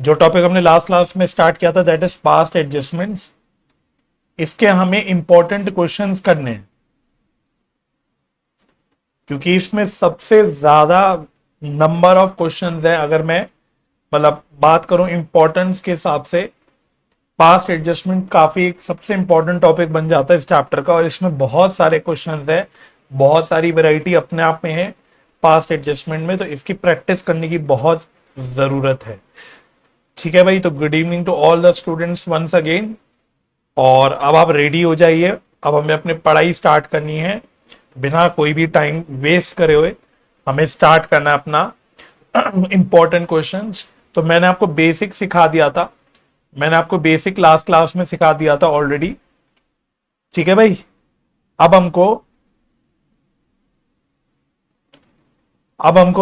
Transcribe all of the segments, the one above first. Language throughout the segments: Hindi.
जो टॉपिक हमने लास्ट क्लास में स्टार्ट किया था दैट इज पास्ट एडजस्टमेंट्स, इसके हमें इंपॉर्टेंट क्वेश्चंस करने हैं क्योंकि इसमें सबसे ज्यादा नंबर ऑफ क्वेश्चंस है। अगर मैं मतलब बात करूं इंपॉर्टेंस के हिसाब से, पास्ट एडजस्टमेंट काफी सबसे इंपॉर्टेंट टॉपिक बन जाता है इस चैप्टर का, और इसमें बहुत सारे क्वेश्चंस है, बहुत सारी वैरायटी अपने आप में है पास्ट एडजस्टमेंट में, तो इसकी प्रैक्टिस करने की बहुत जरूरत है। ठीक है भाई, तो good evening to all the students once again. और अब आप रेडी हो जाइए, अब हमें अपनी पढ़ाई स्टार्ट करनी है बिना कोई भी टाइम वेस्ट करे हुए। हमें स्टार्ट करना है अपना इंपॉर्टेंट क्वेश्चंस। तो मैंने आपको बेसिक सिखा दिया था, मैंने आपको बेसिक लास्ट क्लास में सिखा दिया था ऑलरेडी। ठीक है भाई, अब हमको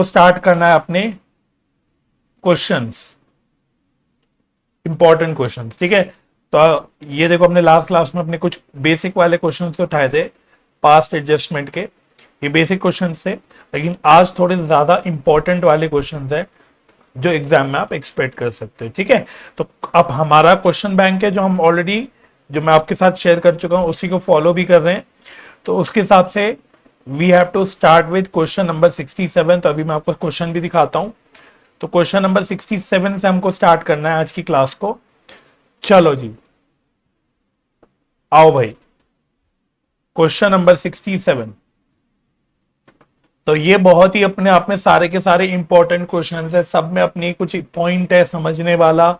स्टार्ट करना है अपने क्वेश्चंस, इंपॉर्टेंट क्वेश्चंस। ठीक है, तो ये देखो हमने लास्ट क्लास में अपने कुछ बेसिक वाले क्वेश्चंस तो उठाए थे पास्ट एडजस्टमेंट के, ये बेसिक क्वेश्चंस थे, लेकिन आज थोड़े ज्यादा इंपॉर्टेंट वाले क्वेश्चंस है जो एग्जाम में आप एक्सपेक्ट कर सकते हो। ठीक है, तो अब हमारा क्वेश्चन बैंक है जो हम ऑलरेडी, जो मैं आपके साथ शेयर कर चुका हूं, उसी को फॉलो भी कर रहे हैं। तो उसके हिसाब से we have to start with question number 67। तो अभी मैं आपको क्वेश्चन भी दिखाता हूं। तो क्वेश्चन नंबर 67 से हमको स्टार्ट करना है आज की क्लास को। चलो जी, आओ भाई, क्वेश्चन नंबर 67। तो ये बहुत ही अपने आप में सारे के सारे इंपॉर्टेंट क्वेश्चंस है, सब में अपनी कुछ पॉइंट है समझने वाला,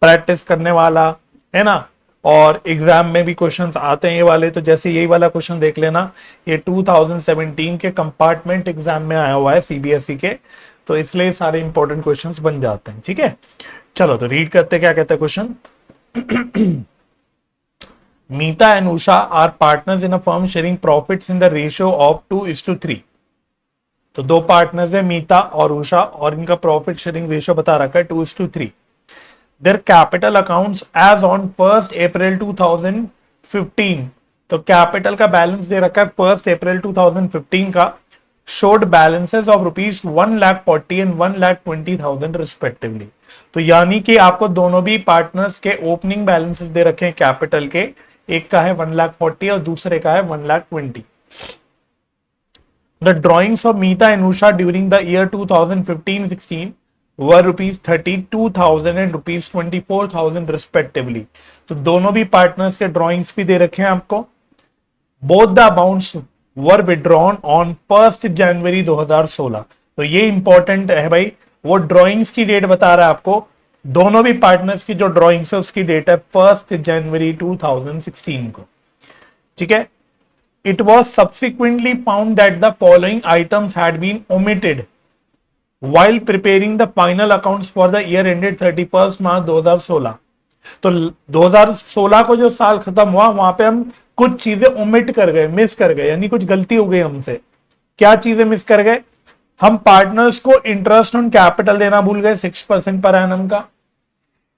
प्रैक्टिस करने वाला, है ना। और एग्जाम में भी क्वेश्चंस आते हैं ये वाले। तो जैसे यही वाला क्वेश्चन देख लेना, ये 2017 के कंपार्टमेंट एग्जाम में आया हुआ है सीबीएसई के, तो इसलिए सारे इंपॉर्टेंट क्वेश्चंस बन जाते हैं। ठीक है, चलो तो रीड करते, क्या कहते हैं question. Meeta and Usha are partners in a firm sharing profits in the ratio of 2:3। तो दो पार्टनर्स है मीता और उषा, और इनका प्रॉफिट शेयरिंग रेशियो बता रखा है 2:3। Their capital accounts as on 1 April 2015। तो कैपिटल का बैलेंस दे रखा है 1 अप्रैल 2015 का, showed balances of rupees 1,40,000 and 1,20,000 respectively. तो यानी कि आपको दोनों भी पार्टनर्स के ओपनिंग बैलेंसेस दे रखे हैं कैपिटल के, एक का है 1,40,000 और दूसरे का है 1,20,000। The drawings of Meeta and Usha during the year 2015-16 were rupees 32,000 and rupees 24,000 respectively. तो दोनों भी पार्टनर्स के ड्रॉइंग्स भी दे रखे हैं आपको। Both the amounts were withdrawn on 1 जनवरी 2016। तो ये इंपॉर्टेंट है भाई, वो ड्रॉइंग्स की डेट बता रहा है आपको, दोनों भी पार्टनर्स की जो ड्रॉइंग्स है उसकी डेट है 1 जनवरी 2016 को। ठीक है, it was subsequently found that the following items had been omitted while preparing the final accounts for the year ended 31st March 2016। तो 2016 को जो साल खत्म हुआ वहां पे हम कुछ चीजें ओमिट कर गए, मिस कर गए, यानी कुछ गलती हो गई हमसे। क्या चीजें मिस कर गए? हम पार्टनर्स को इंटरेस्ट ऑन कैपिटल देना भूल गए 6% पर एनम का।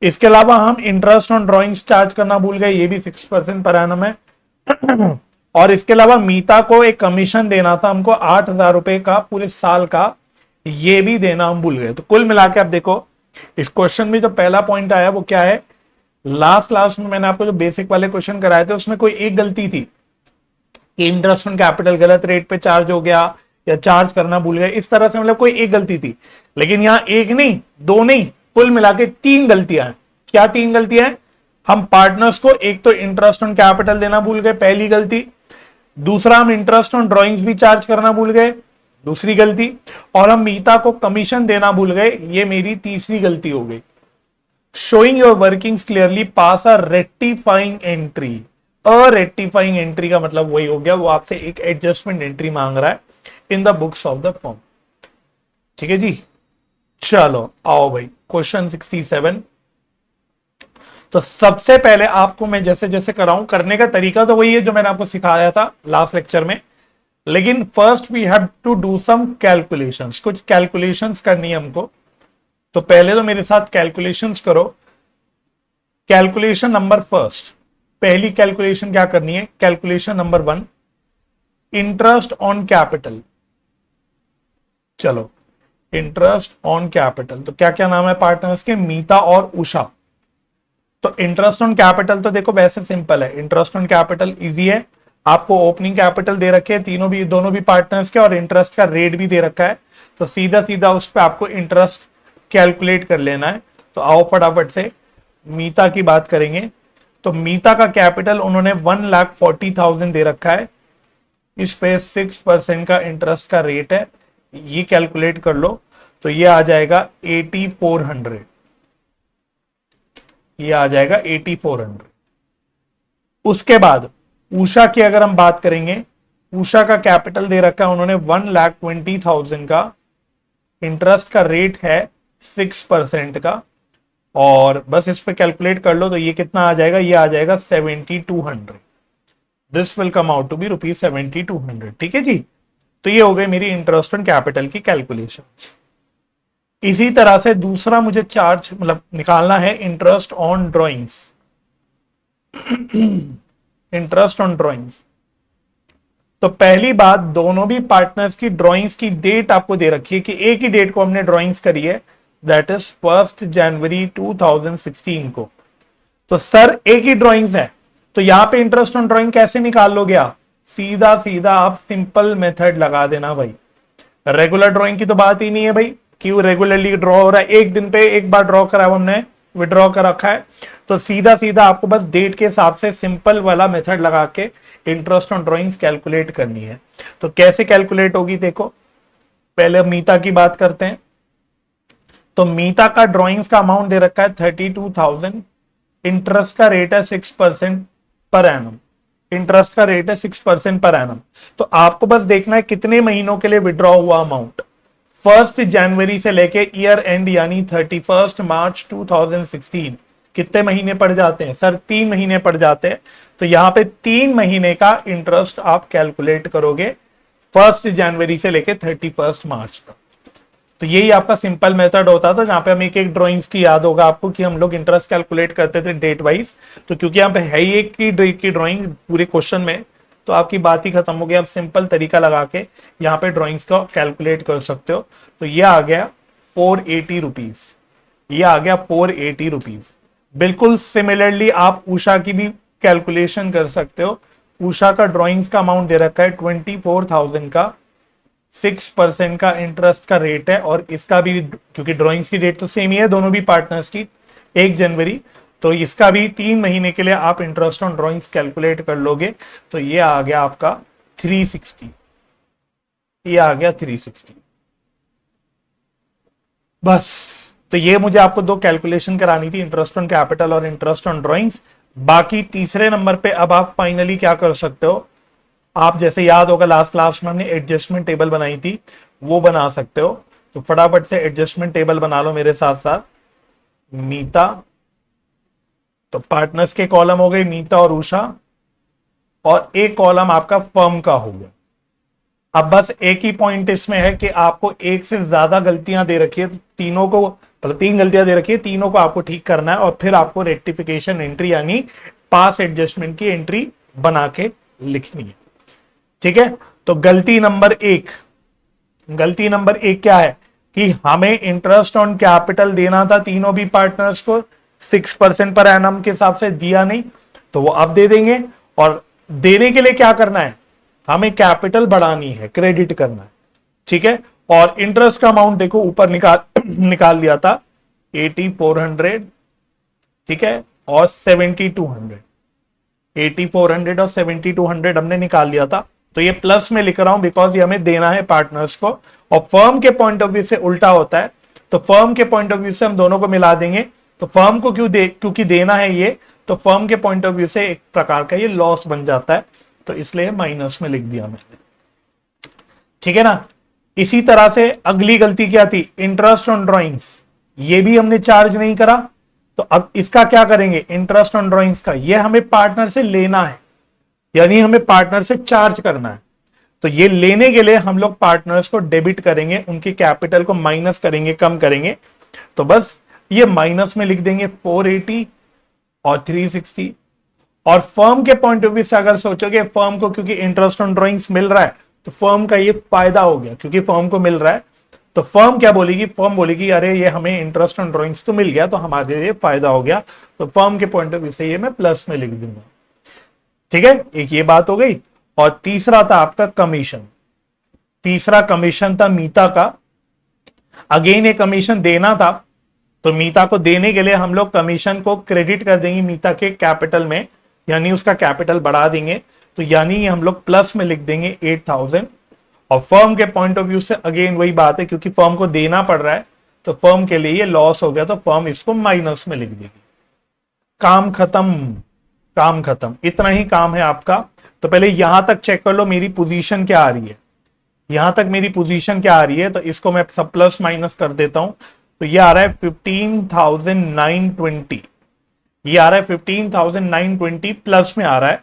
इसके अलावा हम इंटरेस्ट ऑन ड्रॉइंग्स चार्ज करना भूल गए, ये भी 6% पर एनम है। और इसके अलावा मीता को एक कमीशन देना था हमको 8,000 रुपए का पूरे साल का, ये भी देना हम भूल गए। तो कुल मिला के आप देखो इस क्वेश्चन में जो पहला पॉइंट आया वो क्या है, लास्ट क्लास में मैंने आपको जो बेसिक वाले क्वेश्चन कराए थे उसमें कोई एक गलती थी कि इंटरेस्ट ऑन कैपिटल गलत रेट पे चार्ज हो गया या चार्ज करना भूल गए, इस तरह से मतलब कोई एक गलती थी। लेकिन यहां एक नहीं, दो नहीं, कुल मिला के 3 गलतियां हैं। क्या 3 गलतियां हैं? हम पार्टनर्स को एक तो इंटरेस्ट ऑन कैपिटल देना भूल गए, पहली गलती। दूसरा, हम इंटरेस्ट ऑन ड्रॉइंग्स भी चार्ज करना भूल गए, दूसरी गलती। और हम मीता को कमीशन देना भूल गए, ये मेरी तीसरी गलती हो गई। Showing your workings clearly pass a rectifying entry. Rectifying entry का मतलब वही हो गया, वो आपसे एक एडजस्टमेंट एंट्री मांग रहा है in the books of the firm. ठीक है जी, चलो आओ भाई क्वेश्चन 67। तो सबसे पहले आपको मैं जैसे जैसे कराऊं, करने का तरीका तो वही है जो मैंने आपको सिखाया था लास्ट लेक्चर में, लेकिन first we have to do some calculations. कुछ कैलकुलेशंस करनी है हमको। तो पहले तो मेरे साथ कैलकुलेशंस करो। कैलकुलेशन नंबर फर्स्ट, पहली कैलकुलेशन क्या करनी है? Calculation number 1, interest on capital. चलो इंटरेस्ट ऑन कैपिटल, तो क्या क्या नाम है पार्टनर्स के, मीता और उषा। तो इंटरेस्ट ऑन कैपिटल तो देखो वैसे सिंपल है, इंटरेस्ट ऑन कैपिटल इजी है, आपको ओपनिंग कैपिटल दे रखे हैं तीनों भी, दोनों भी पार्टनर्स के, और इंटरेस्ट का रेट भी दे रखा है, तो सीधा सीधा उस पर आपको इंटरेस्ट कैलकुलेट कर लेना है। तो आओ फटाफट से मीता की बात करेंगे। तो मीता का कैपिटल उन्होंने 1,40,000 दे रखा है, इस पे 6% का इंटरेस्ट का रेट है, ये कैलकुलेट कर लो, तो ये आ जाएगा 8400, ये आ जाएगा 8400। उसके बाद उषा की अगर हम बात करेंगे, उषा का कैपिटल दे रखा है उन्होंने 1,20,000 का, इंटरेस्ट का रेट है 6% का, और बस इस पे कैलकुलेट कर लो तो ये कितना आ जाएगा, ये आ जाएगा 7200। This will come out to be rupees 7200। ठीक है जी, तो ये हो गई मेरी इंटरेस्ट ऑन कैपिटल की कैलकुलेशन। इसी तरह से दूसरा मुझे चार्ज मतलब निकालना है, interest on drawings. Interest on drawings, तो पहली बात, दोनों भी पार्टनर्स की ड्राइंग्स की डेट आपको दे रखी है कि एक ही डेट को हमने ड्राइंग्स करी है, दैट इज 1 जनवरी 2016 को। तो सर एक ही ड्राइंग्स है, तो यहां पे इंटरेस्ट ऑन ड्राइंग कैसे निकाल लोगे आप, सीधा सीधा आप सिंपल मेथड लगा देना भाई। रेगुलर ड्राइंग की तो बात ही नहीं है भाई, क्यों रेगुलरली ड्रॉ हो रहा है, एक दिन पे एक बार ड्रॉ करा हमने, विड्रॉ कर रखा है, तो सीधा सीधा आपको बस डेट के हिसाब से सिंपल वाला मेथड लगा के इंटरेस्ट ऑन ड्रॉइंग्स कैलकुलेट करनी है। तो कैसे कैलकुलेट होगी देखो, पहले मीता की बात करते हैं। तो मीता का ड्रॉइंग्स का अमाउंट दे रखा है 32,000, इंटरेस्ट का रेट है 6% पर एनम, इंटरेस्ट का रेट है 6% पर एनम। तो आपको बस देखना है कितने महीनों के लिए विड्रॉ हुआ अमाउंट, 1 जनवरी से लेके ईयर एंड यानी 31 मार्च 2016, कितने महीने पड़ जाते हैं सर, 3 महीने पड़ जाते हैं। तो यहां पे 3 महीने का इंटरेस्ट आप कैलकुलेट करोगे 1 जनवरी से लेके 31 मार्च तक। तो यही आपका सिंपल मेथड होता था, जहां पे हम एक एक ड्राइंग्स की याद होगा आपको कि हम लोग इंटरेस्ट कैलकुलेट करते थे डेट वाइज। तो क्योंकि यहाँ पे है ही एक की डेट की ड्राइंग पूरे क्वेश्चन में, तो आपकी बात ही खत्म हो गई, आप सिंपल तरीका लगा के यहाँ पे ड्राइंग्स का कैलकुलेट कर सकते हो। तो ये आ गया 480 रुपीज, ये आ गया 480 रुपीज। बिल्कुल सिमिलरली आप उषा की भी कैलकुलेशन कर सकते हो। उषा का ड्राइंग्स का अमाउंट दे रखा है 24,000 का, 6% का इंटरेस्ट का रेट है, और इसका भी क्योंकि ड्राइंग्स की डेट तो सेम ही है दोनों भी पार्टनर्स की 1 जनवरी, तो इसका भी 3 महीने के लिए आप इंटरेस्ट ऑन ड्राइंग्स कैलकुलेट कर लोगे। तो ये आ गया आपका 360, ये आ गया 360 बस। तो ये मुझे आपको 2 कैलकुलेशन करानी थी, इंटरेस्ट ऑन कैपिटल और इंटरेस्ट ऑन ड्राइंग्स। बाकी तीसरे नंबर पे अब आप फाइनली क्या कर सकते हो, आप जैसे याद होगा लास्ट क्लास में हमने एडजस्टमेंट टेबल बनाई थी, वो बना सकते हो। तो फटाफट से एडजस्टमेंट टेबल बना लो मेरे साथ साथ। मीता, तो पार्टनर्स के कॉलम हो गए मीता और उषा, और एक कॉलम आपका फर्म का हो गया। अब बस एक ही पॉइंट इसमें है कि आपको एक से ज्यादा गलतियां दे रखी है, तो तीनों को मतलब 3 गलतियां दे रखी है, तीनों को आपको ठीक करना है, और फिर आपको रेक्टिफिकेशन एंट्री यानी पास एडजस्टमेंट की एंट्री बना के लिखनी है। ठीक है, तो गलती नंबर 1, गलती नंबर 1 क्या है कि हमें इंटरेस्ट ऑन कैपिटल देना था तीनों भी पार्टनर्स को, 6% पर एनम के हिसाब से दिया नहीं, तो वो अब दे देंगे। और देने के लिए क्या करना है, हमें कैपिटल बढ़ानी है, क्रेडिट करना है। ठीक है, और इंटरेस्ट का अमाउंट देखो ऊपर निकाल लिया था 8400, ठीक है, और 7200, 8400 और 7200 हमने निकाल लिया था। तो ये प्लस में लिख रहा हूं बिकॉज ये हमें देना है पार्टनर्स को, और फर्म के पॉइंट ऑफ व्यू से उल्टा होता है, तो फर्म के पॉइंट ऑफ व्यू से हम दोनों को मिला देंगे। तो फर्म को क्योंकि देना है ये, तो फर्म के पॉइंट ऑफ व्यू से एक प्रकार का ये लॉस बन जाता है, तो इसलिए माइनस में लिख दिया मैंने। ठीक है ना, इसी तरह से अगली गलती क्या थी, इंटरेस्ट ऑन ड्रॉइंग्स, ये भी हमने चार्ज नहीं करा, तो अब इसका क्या करेंगे, इंटरेस्ट ऑन ड्रॉइंग्स का ये हमें पार्टनर से लेना है, यानी हमें पार्टनर से चार्ज करना है। तो ये लेने के लिए हम लोग पार्टनर्स को डेबिट करेंगे, उनके कैपिटल को माइनस करेंगे, कम करेंगे। तो बस ये माइनस में लिख देंगे 480 और 360। और फर्म के पॉइंट ऑफ व्यू से अगर सोचोगे, फर्म को क्योंकि इंटरेस्ट ऑन ड्रॉइंग्स मिल रहा है, तो फर्म का ये फायदा हो गया, क्योंकि फर्म को मिल रहा है तो फर्म क्या बोलेगी, फर्म बोलेगी अरे ये हमें इंटरेस्ट ऑन ड्रॉइंग्स तो मिल गया तो हमारे लिए फायदा हो गया, तो फर्म के पॉइंट ऑफ व्यू से ये मैं प्लस में लिख दूंगा। ठीक है, एक ये बात हो गई। और तीसरा था आपका कमीशन, तीसरा कमीशन था मीता का। अगेन ये कमीशन देना था, तो मीता को देने के लिए हम लोग कमीशन को क्रेडिट कर देंगे मीता के कैपिटल में, यानी उसका कैपिटल बढ़ा देंगे, तो यानी हम लोग प्लस में लिख देंगे 8000। और फर्म के पॉइंट ऑफ व्यू से अगेन वही बात है, क्योंकि फर्म को देना पड़ रहा है तो फर्म के लिए ये लॉस हो गया, तो फर्म इसको माइनस में लिख देगी। काम खत्म, काम खत्म, इतना ही काम है आपका। तो पहले यहां तक चेक कर लो मेरी पोजीशन क्या आ रही है, यहां तक मेरी पोजीशन क्या आ रही है, तो इसको मैं सब प्लस माइनस कर देता हूं। तो ये आ रहा है 15,920, ये आ रहा है 15,920 प्लस में आ रहा है,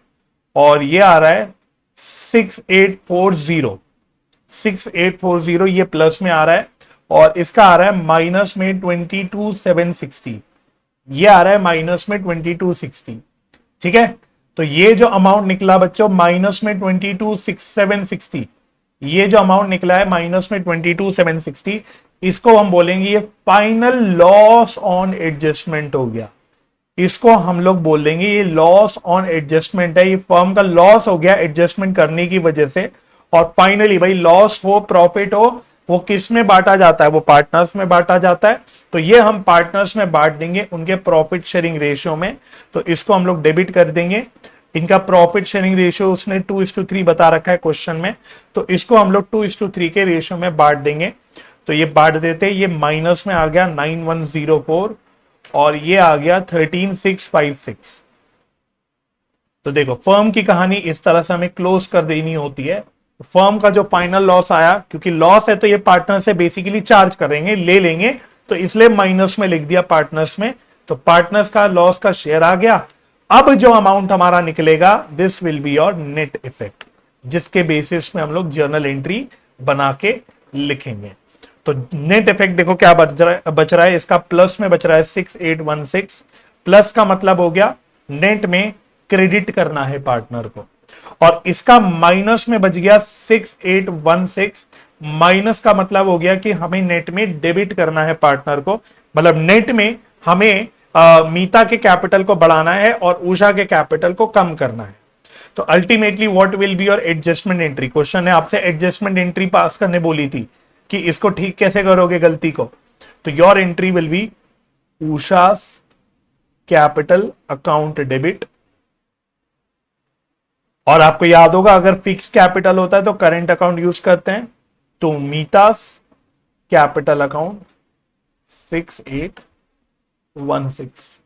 और ये आ रहा है 6840, 6840 ये प्लस में आ रहा है, और इसका आ रहा है माइनस में 22,760, ये आ रहा है माइनस में 2260। ठीक है, तो ये जो अमाउंट निकला बच्चों माइनस में 22,760, ये जो अमाउंट निकला है माइनस में 22,760, इसको हम बोलेंगे ये फाइनल लॉस ऑन एडजस्टमेंट हो गया। इसको हम लोग बोल देंगे ये लॉस ऑन एडजस्टमेंट है, ये फर्म का लॉस हो गया एडजस्टमेंट करने की वजह से। और फाइनली भाई लॉस हो प्रॉफिट हो वो किस में बांटा जाता है, वो पार्टनर्स में बांटा जाता है, तो ये हम पार्टनर्स में बांट देंगे उनके प्रॉफिट शेयरिंग रेशियो में। तो इसको हम लोग डेबिट कर देंगे, इनका प्रॉफिट शेयरिंग रेशियो उसने 2:3 बता रखा है क्वेश्चन में, तो इसको हम लोग 2:3 के रेशियो में बांट देंगे। तो ये बांट देते, ये माइनस में आ गया 9104 और ये आ गया 13656। तो देखो फर्म की कहानी इस तरह से हमें क्लोज कर देनी होती है। फर्म का जो फाइनल लॉस आया, क्योंकि लॉस है तो ये पार्टनर से बेसिकली चार्ज करेंगे, ले लेंगे, तो इसलिए माइनस में लिख दिया पार्टनर्स में। तो पार्टनर्स का लॉस का शेयर आ गया। अब जो अमाउंट हमारा निकलेगा this will be your net effect, जिसके बेसिस में हम लोग जर्नल एंट्री बना के लिखेंगे। तो नेट इफेक्ट देखो क्या बच रहा है, इसका प्लस में बच रहा है 6816। प्लस का मतलब हो गया नेट में क्रेडिट करना है पार्टनर को, और इसका माइनस में बच गया 6816। माइनस का मतलब हो गया कि हमें नेट में डेबिट करना है पार्टनर को, मतलब नेट में हमें मीता के कैपिटल को बढ़ाना है और उषा के कैपिटल को कम करना है। तो ultimately what will be your adjustment entry. Question है आपसे एडजस्टमेंट एंट्री पास करने बोली थी कि इसको ठीक कैसे करोगे गलती को। तो your entry will be Usha's capital account debit, और आपको याद होगा अगर फिक्स कैपिटल होता है तो करंट अकाउंट यूज करते हैं, तो मीतास कैपिटल अकाउंट 6816।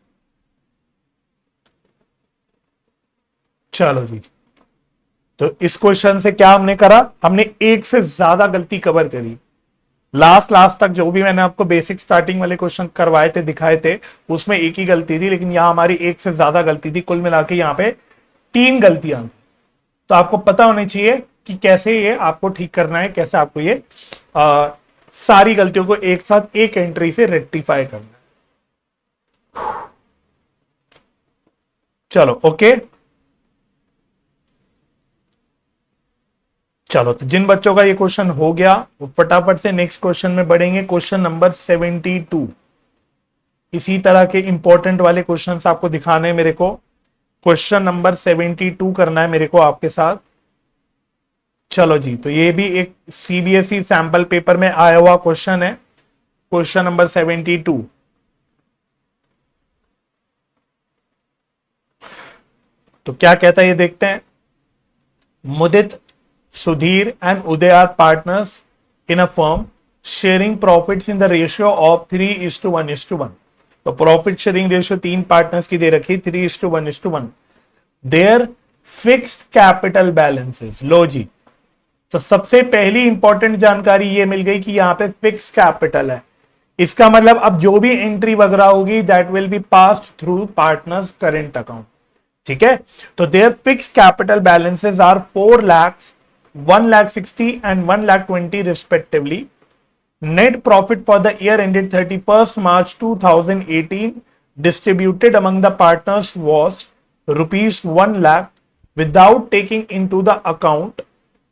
चलो जी, तो इस क्वेश्चन से क्या हमने करा, हमने एक से ज्यादा गलती कवर करी। लास्ट तक जो भी मैंने आपको बेसिक स्टार्टिंग वाले क्वेश्चन करवाए थे दिखाए थे उसमें एक ही गलती थी, लेकिन यहां हमारी एक से ज्यादा गलती थी, कुल मिला के यहां पे 3 गलतियां थी। तो आपको पता होनी चाहिए कि कैसे ये आपको ठीक करना है, कैसे आपको ये सारी गलतियों को एक साथ एक एंट्री से रेक्टिफाई करना है। चलो ओके, चलो तो जिन बच्चों का ये क्वेश्चन हो गया वो फटाफट से नेक्स्ट क्वेश्चन में बढ़ेंगे। क्वेश्चन नंबर 72, इसी तरह के इंपॉर्टेंट वाले क्वेश्चंस आपको दिखाने हैं मेरे को। क्वेश्चन नंबर 72 करना है मेरे को आपके साथ। चलो जी, तो ये भी एक सीबीएसई सैंपल पेपर में आया हुआ क्वेश्चन है, क्वेश्चन नंबर 72। तो क्या कहता है ये देखते हैं। मुदित, Sudhir and Uday are partners in a firm sharing profits in the ratio of 3:1:1। तो प्रॉफिट शेयरिंग रेशियो 3 पार्टनर्स की दे रखी 3:1:1। Their fixed capital balances. लो जी, तो सबसे पहली इंपॉर्टेंट जानकारी ये मिल गई कि यहां पे फिक्स कैपिटल है। इसका मतलब अब जो भी एंट्री वगैरह होगी that will be passed through partners current account. ठीक है, तो their fix capital balances are 4 lakhs, 1,60,000 and 1,20,000 respectively. Net profit for the year ended 31st March 2018 distributed among the partners was rupees 1 lakh without taking into the account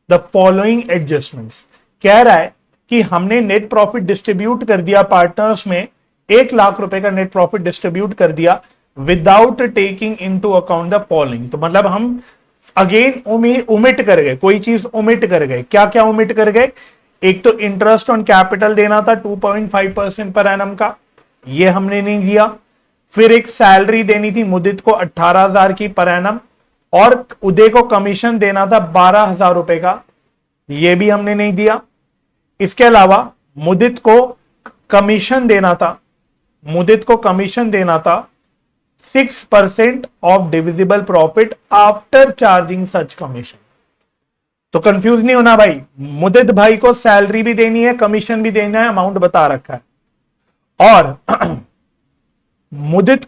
the following adjustments। कह रहा है कि हमने नेट प्रॉफिट डिस्ट्रीब्यूट कर दिया पार्टनर्स में, 1 लाख रुपए का नेट प्रॉफिट डिस्ट्रीब्यूट कर दिया without taking into account the following. तो मतलब हम अगेन ओमिट कर गए, कोई चीज ओमिट कर गए। क्या क्या ओमिट कर गए? एक तो इंटरेस्ट ऑन कैपिटल देना था 2.5% पर एनम का, ये हमने नहीं दिया। फिर एक सैलरी देनी थी मुदित को 18,000 की पर एनम, और उदय को कमीशन देना था 12,000 रुपए का, ये भी हमने नहीं दिया। इसके अलावा मुदित को कमीशन देना था, मुदित को कमीशन देना था 6% of divisible profit after charging such commission. तो कंफ्यूज नहीं होना भाई, मुदित भाई को सैलरी भी देनी है, कमीशन भी देना है, अमाउंट बता रखा है। और मुदित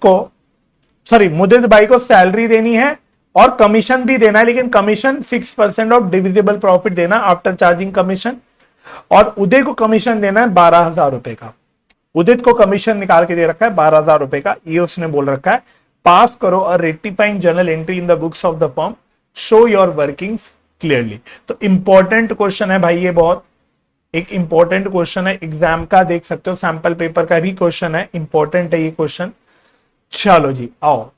भाई को सैलरी देनी है और कमीशन भी देना है, लेकिन कमीशन 6% ऑफ डिविजिबल प्रॉफिट देना आफ्टर चार्जिंग कमीशन। और उदय को कमीशन देना है 12,000 रुपए का। उदित को कमीशन निकाल के दे रखा है 12,000 रुपए का, ये उसने बोल रखा है पास करो और rectifying journal entry in the books of the firm, show your workings clearly. तो इंपॉर्टेंट क्वेश्चन है भाई, ये बहुत एक इंपॉर्टेंट क्वेश्चन है, एग्जाम का देख सकते हो, सैंपल पेपर का भी क्वेश्चन है, इंपॉर्टेंट है ये क्वेश्चन। चलो जी आओ,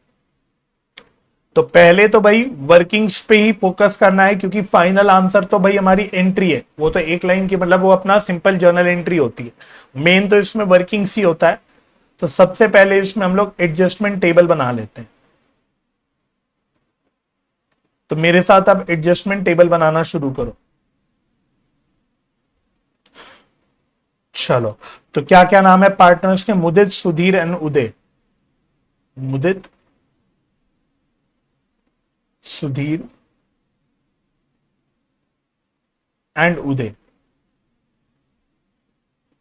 तो पहले तो भाई वर्किंग्स पे ही फोकस करना है, क्योंकि फाइनल आंसर तो भाई हमारी एंट्री है, वो तो एक लाइन की मतलब वो अपना सिंपल जर्नल एंट्री होती है, मेन तो इसमें वर्किंग्स ही होता है। तो सबसे पहले इसमें हम लोग एडजस्टमेंट टेबल बना लेते हैं। तो मेरे साथ अब एडजस्टमेंट टेबल बनाना शुरू करो। चलो, तो क्या क्या नाम है पार्टनर्स के? मुदित, सुधीर एंड उदय। मुदित, सुधीर एंड उदय।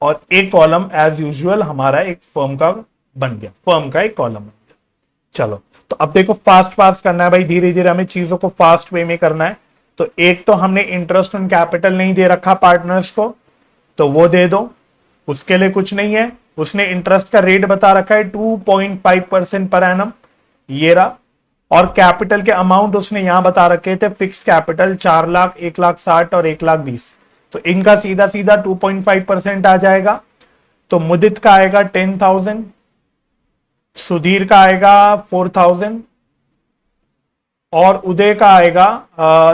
और एक कॉलम एज यूजुअल हमारा एक फर्म का बन गया, फर्म का एक कॉलम बन गया। चलो, तो अब देखो फास्ट फास्ट करना है भाई, धीरे धीरे हमें चीजों को फास्ट वे में करना है। तो एक तो हमने इंटरेस्ट ऑन कैपिटल नहीं दे रखा पार्टनर्स को, तो वो दे दो, उसके लिए कुछ नहीं है। उसने इंटरेस्ट का रेट बता रखा है 2.5% पर एनम, ये रहा। और कैपिटल के अमाउंट उसने यहां बता रखे थे, फिक्स कैपिटल 4 लाख, 1,60,000 और 1,20,000। तो इनका सीधा सीधा 2.5% आ जाएगा। तो मुदित का आएगा 10,000, सुधीर का आएगा 4,000 और उदय का आएगा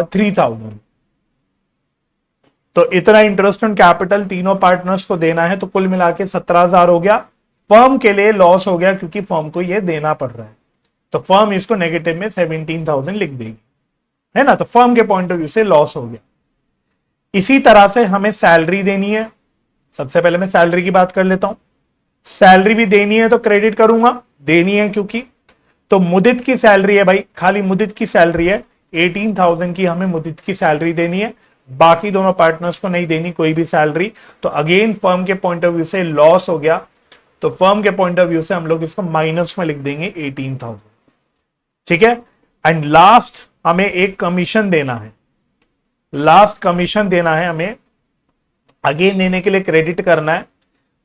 3,000। तो इतना इंटरेस्ट ऑन कैपिटल तीनों पार्टनर्स को देना है, तो कुल मिला के 17,000 हो गया। फर्म के लिए लॉस हो गया क्योंकि फर्म को यह देना पड़ रहा है, तो फर्म इसको नेगेटिव में 17,000 लिख देगी, है ना। तो फर्म के पॉइंट ऑफ व्यू से लॉस हो गया। इसी तरह से हमें सैलरी देनी है। सबसे पहले मैं सैलरी की बात कर लेता हूं। सैलरी भी देनी है तो क्रेडिट करूंगा, देनी है क्योंकि। तो मुदित की सैलरी है भाई, खाली मुदित की सैलरी है 18,000 की, हमें मुदित की सैलरी देनी है, बाकी दोनों पार्टनर्स को नहीं देनी कोई भी सैलरी। तो अगेन फर्म के पॉइंट ऑफ व्यू से लॉस हो गया, तो फर्म के पॉइंट ऑफ व्यू से हम लोग इसको माइनस में लिख देंगे 18,000, ठीक है। एंड लास्ट हमें एक कमीशन देना है, लास्ट कमीशन देना है हमें, अगेन देने के लिए क्रेडिट करना है।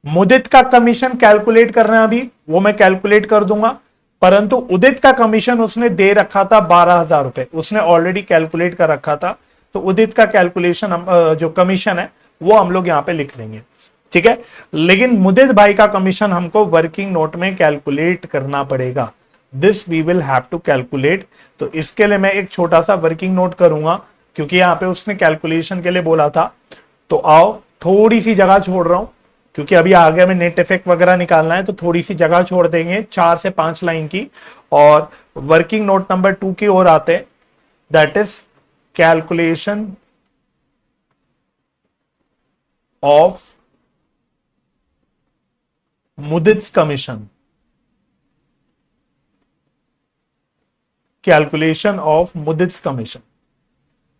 मुदित का कमीशन कैलकुलेट करना है अभी, वो मैं कैलकुलेट कर दूंगा, परंतु उदित का कमीशन उसने दे रखा था 12,000 रुपए, उसने ऑलरेडी कैलकुलेट कर रखा था। तो उदित का कैलकुलेशन जो कमीशन है वो हम लोग यहां पे लिख लेंगे, ठीक है। लेकिन मुदित भाई का कमीशन हमको वर्किंग नोट में कैलकुलेट करना पड़ेगा, this we will have to calculate. तो इसके लिए मैं एक छोटा सा वर्किंग नोट करूंगा, क्योंकि यहां पे उसने कैलकुलेशन के लिए बोला था। तो आओ, थोड़ी सी जगह छोड़ रहा हूं, क्योंकि अभी आगे हमें नेट इफेक्ट वगैरह निकालना है, तो थोड़ी सी जगह छोड़ देंगे 4 से 5 लाइन की, और वर्किंग नोट नंबर 2 की ओर आते हैं, that is calculation of Mudit's commission, calculation of Mudit's commission.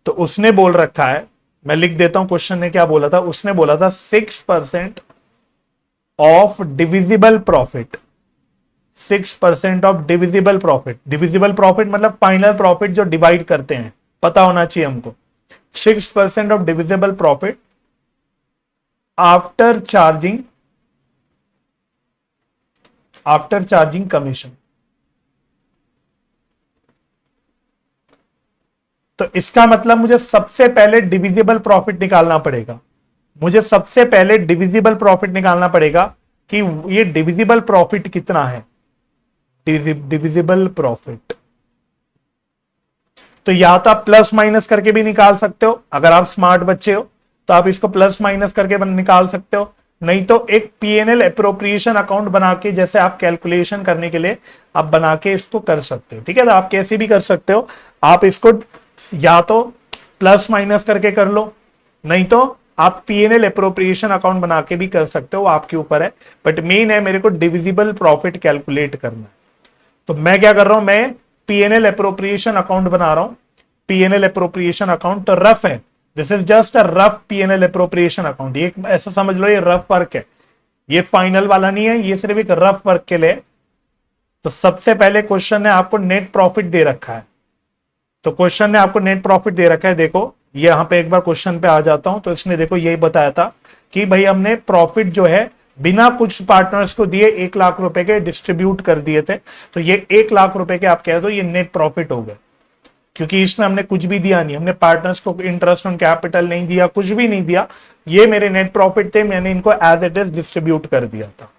तो उसने बोल रखा है, मैं लिख देता हूं क्वेश्चन ने क्या बोला था। उसने बोला था 6% of divisible profit, 6% of divisible profit. Divisible profit मतलब फाइनल प्रॉफिट जो डिवाइड करते हैं, पता होना चाहिए हमको। 6% of divisible profit after charging commission. तो इसका मतलब मुझे सबसे पहले डिविजिबल प्रॉफिट निकालना पड़ेगा। मुझे सबसे पहले डिविजिबल प्रॉफिट निकालना पड़ेगा कि ये डिविजिबल प्रॉफिट कितना है। डिविजिबल प्रॉफिट तो या तो आप प्लस माइनस करके भी निकाल सकते हो, अगर आप स्मार्ट बच्चे हो तो आप इसको प्लस माइनस करके निकाल सकते हो, नहीं तो एक पीएनएल अप्रोप्रिएशन अकाउंट बना के जैसे आप कैलकुलेशन करने के लिए आप बना के इसको कर सकते हो। ठीक है, तो आप कैसे भी कर सकते हो, आप इसको या तो प्लस माइनस करके कर लो, नहीं तो आप पीएनएल अप्रोप्रिएशन अकाउंट बना के भी कर सकते हो, आपके ऊपर है। बट मेन है मेरे को डिविजिबल प्रॉफिट कैलकुलेट करना है। तो मैं क्या कर रहा हूं, मैं पीएनएल अप्रोप्रिएशन अकाउंट बना रहा हूं। पीएनएल अप्रोप्रिएशन अकाउंट तो रफ है, this is just a rough PNL appropriation account. ये ऐसा समझ लो ये रफ वर्क है, ये फाइनल वाला नहीं है, ये सिर्फ एक रफ वर्क के लिए। तो सबसे पहले क्वेश्चन ने आपको नेट प्रॉफिट दे रखा है, तो क्वेश्चन ने आपको नेट प्रॉफिट दे रखा है। देखो यहां पे एक बार क्वेश्चन पे आ जाता हूं, तो इसने देखो यही बताया था कि भाई हमने प्रॉफिट जो है बिना कुछ पार्टनर्स को दिए 1 लाख रुपए के डिस्ट्रीब्यूट कर दिए थे। तो ये 1 लाख रुपए के आप कह दो ये नेट प्रॉफिट हो गए, क्योंकि इसमें हमने कुछ भी दिया नहीं, हमने पार्टनर्स को इंटरेस्ट ऑन कैपिटल नहीं दिया, कुछ भी नहीं दिया। ये मेरे नेट प्रॉफिट थे, मैंने इनको एज इट इज डिस्ट्रीब्यूट कर दिया था।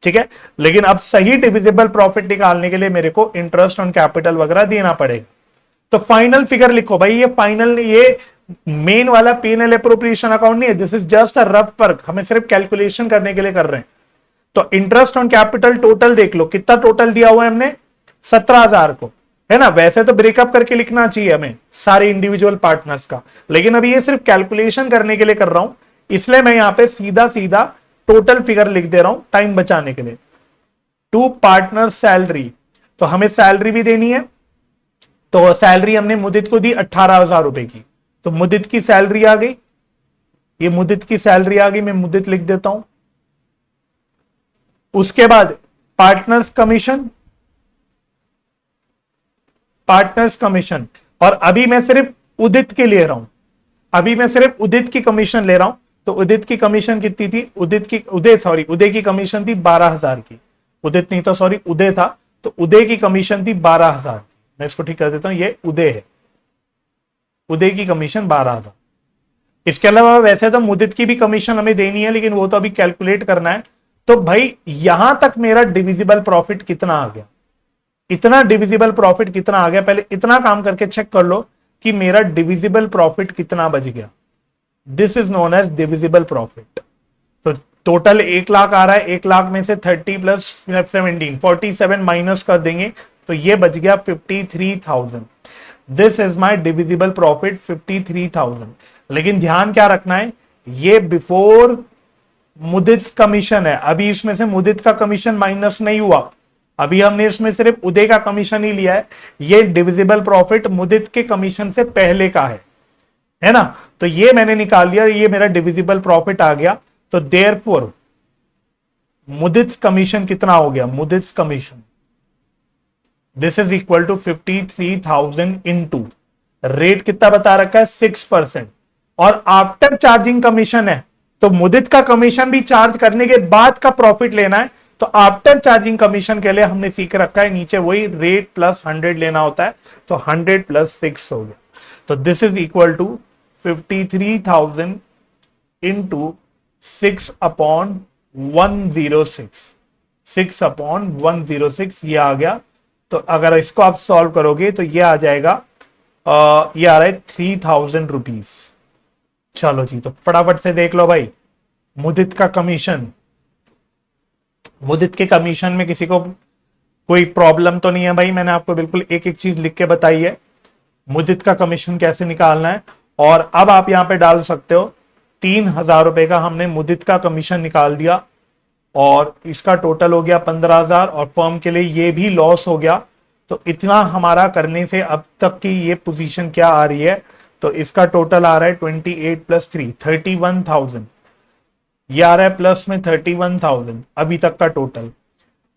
ठीक है, लेकिन अब सही डिविजिबल प्रॉफिट निकालने के लिए मेरे को इंटरेस्ट ऑन कैपिटल वगैरह देना पड़ेगा। तो फाइनल फिगर लिखो भाई, ये फाइनल, ये मेन वाला पीएनएल अप्रोप्रिएशन अकाउंट नहीं है, this is just a rough work, हमें सिर्फ कैलकुलेशन करने के लिए कर रहे हैं। तो इंटरेस्ट ऑन कैपिटल टोटल देख लो, कितना टोटल दिया हुआ है हमने, 17,000 को, है ना। वैसे तो ब्रेकअप करके लिखना चाहिए हमें सारे इंडिविजुअल पार्टनर्स का, लेकिन अभी ये सिर्फ कैलकुलेशन करने के लिए कर रहा हूं, इसलिए मैं यहां पे सीधा सीधा टोटल फिगर लिख दे रहा हूं टाइम बचाने के लिए। टू पार्टनर सैलरी, तो हमें सैलरी भी देनी है, तो सैलरी हमने मुदित को दी 18,000 रुपए की, तो मुदित की सैलरी आ गई, ये मुदित की सैलरी आ गई, मैं मुदित लिख देता हूं। उसके बाद पार्टनर्स कमीशन, पार्टनर्स कमीशन, और अभी मैं सिर्फ उदित के ले रहा हूं, अभी मैं सिर्फ उदित की कमीशन ले रहा हूं। तो उदित की कमीशन कितनी थी, उदय की कमीशन थी 12,000 की, उदित नहीं था सॉरी उदय था, तो उदय की कमीशन थी 12,000। मैं इसको ठीक कर देता हूं, ये उदय है, उदय की कमीशन 12,000। इसके अलावा वैसे तो मुदित की भी कमीशन हमें देनी है, लेकिन वो तो अभी कैलकुलेट करना है। तो भाई यहां तक मेरा डिविजिबल प्रॉफिट कितना आ गया, इतना डिविजिबल प्रॉफिट कितना आ गया, पहले इतना काम करके चेक कर लो कि मेरा डिविजिबल प्रॉफिट कितना बच गया। This is known as divisible profit. तो टोटल 1 लाख आ रहा है, 1 लाख में से 30 प्लस 17 47 माइनस कर देंगे, तो ये बच गया 53,000। This is my divisible profit 53,000। लेकिन ध्यान क्या रखना है, ये बिफोर मुदित कमीशन है, अभी इसमें से मुदित का कमीशन माइनस नहीं हुआ, अभी हमने इसमें सिर्फ उदय का कमीशन ही लिया है। ये डिविजिबल प्रॉफिट मुदित के कमीशन से पहले का है ना। तो ये मैंने निकाल लिया, ये मेरा डिविजिबल प्रॉफिट आ गया। तो देयरफॉर मुदित कमीशन कितना हो गया, Mudit commission this is equal to 53,000 into rate कितना बता रखा है 6%, और आफ्टर चार्जिंग कमीशन है, तो मुदित का कमीशन भी चार्ज करने के बाद का प्रॉफिट लेना है। तो आफ्टर चार्जिंग कमीशन के लिए हमने सीख रखा है नीचे वही रेट प्लस 100 लेना होता है, तो 100 प्लस 6 हो गया। तो this is equal to 53,000 into 6/106, 6/106 ये आ गया। तो अगर इसको आप सॉल्व करोगे तो ये आ जाएगा, ये आ रहा है 3,000 रुपीज। चलो जी, तो फटाफट से देख लो भाई, मुदित का कमीशन, मुदित के कमीशन में किसी को कोई प्रॉब्लम तो नहीं है भाई, मैंने आपको बिल्कुल एक एक चीज लिख के बताई है मुदित का कमीशन कैसे निकालना है। और अब आप यहां पे डाल सकते हो 3,000 रुपए का हमने मुदित का कमीशन निकाल दिया, और इसका टोटल हो गया 15,000, और फर्म के लिए ये भी लॉस हो गया। तो इतना हमारा करने से अब तक की ये पोजीशन क्या आ रही है, तो इसका टोटल आ रहा है 28 प्लस 3 31,000, ये आ रहा है प्लस में 31,000 अभी तक का टोटल,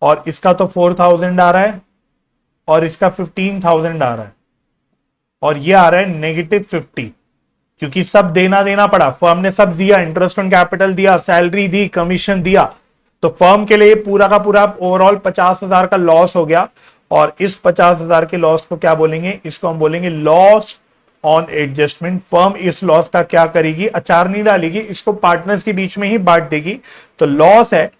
और इसका तो 4,000 आ रहा है, और इसका 15,000 आ रहा है, और ये आ रहा है -50, क्योंकि सब देना पड़ा, फर्म ने सब दिया, इंटरेस्ट ऑन कैपिटल दिया, सैलरी दी, कमीशन दिया। तो फर्म के लिए पूरा का पूरा ओवरऑल 50,000 का लॉस हो गया। और इस 50,000 के लॉस को क्या बोलेंगे, इसको हम बोलेंगे लॉस ऑन एडजस्टमेंट फर्म इस लॉस का क्या करेगी, अचार नहीं डालेगी, इसको पार्टनर्स के बीच में ही बांट देगी। तो लॉस है,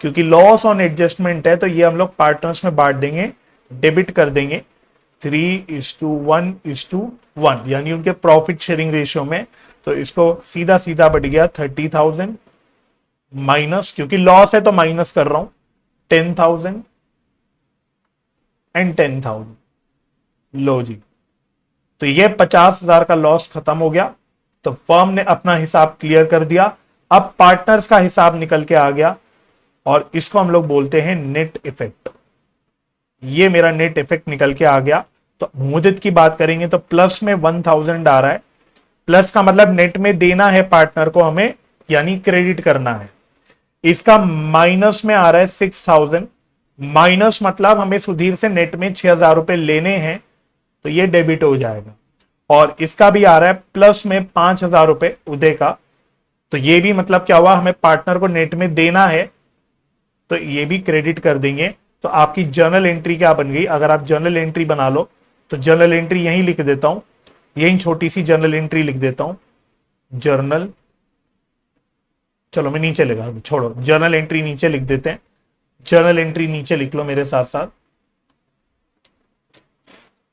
क्योंकि लॉस ऑन एडजस्टमेंट है, तो ये हम लोग पार्टनर्स में बांट देंगे, डेबिट कर देंगे 3:1:1, यानी उनके प्रॉफिट शेयरिंग रेशियो में। तो इसको सीधा सीधा बढ़ गया 30,000 माइनस, क्योंकि लॉस है तो माइनस कर रहा हूं, 10,000 एंड 10,000। लो जी, तो ये 50,000 का लॉस खत्म हो गया। तो फर्म ने अपना हिसाब क्लियर कर दिया। अब पार्टनर्स का हिसाब निकल के आ गया, और इसको हम लोग बोलते हैं नेट इफेक्ट। ये मेरा नेट इफेक्ट निकल के आ गया। तो मुद्दत की बात करेंगे तो प्लस में 1,000 आ रहा है। प्लस का मतलब नेट में देना है पार्टनर को हमें, यानी क्रेडिट करना है। इसका माइनस में आ रहा है 6,000। माइनस मतलब हमें सुधीर से नेट में 6,000 रुपए लेने हैं, तो ये डेबिट हो जाएगा। और इसका भी आ रहा है प्लस में 5,000 रुपए उदय का, तो ये भी मतलब क्या हुआ, हमें पार्टनर को नेट में देना है, तो ये भी क्रेडिट कर देंगे। तो आपकी जर्नल एंट्री क्या बन गई, अगर आप जर्नल एंट्री बना लो तो जर्नल एंट्री यहीं लिख देता हूं, यहीं छोटी सी जर्नल एंट्री लिख देता हूं, जर्नल, चलो मैं नीचे लिखा, छोड़ो जर्नल एंट्री नीचे लिख देते हैं। जर्नल एंट्री नीचे लिख लो मेरे साथ साथ।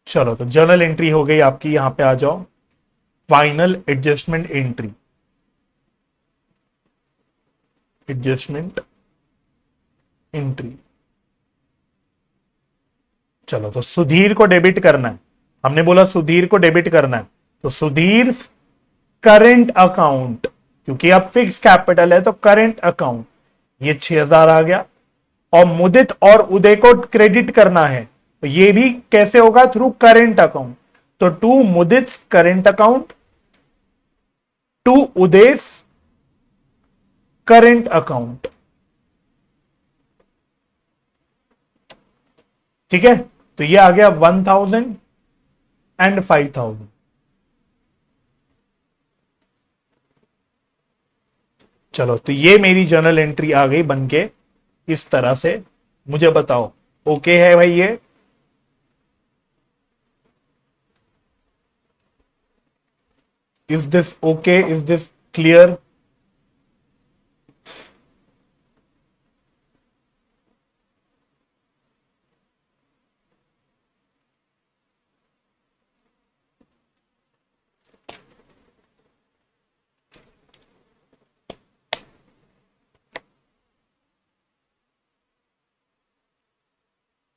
चलो तो जर्नल एंट्री हो गई आपकी, यहां पे आ जाओ, final adjustment entry, adjustment entry. चलो तो सुधीर को डेबिट करना है, हमने बोला सुधीर को डेबिट करना है, तो सुधीर करंट अकाउंट, क्योंकि अब फिक्स कैपिटल है तो करंट अकाउंट, ये 6,000 आ गया। और मुदित और उदय को क्रेडिट करना है, तो ये भी कैसे होगा, थ्रू करंट अकाउंट। तो to Mudit current account, to Uday current account, ठीक है। तो ये आ गया 1,000 एंड 5,000। चलो तो ये मेरी जर्नल एंट्री आ गई बन के इस तरह से। मुझे बताओ ओके है भाई ये? Is this okay, is this clear?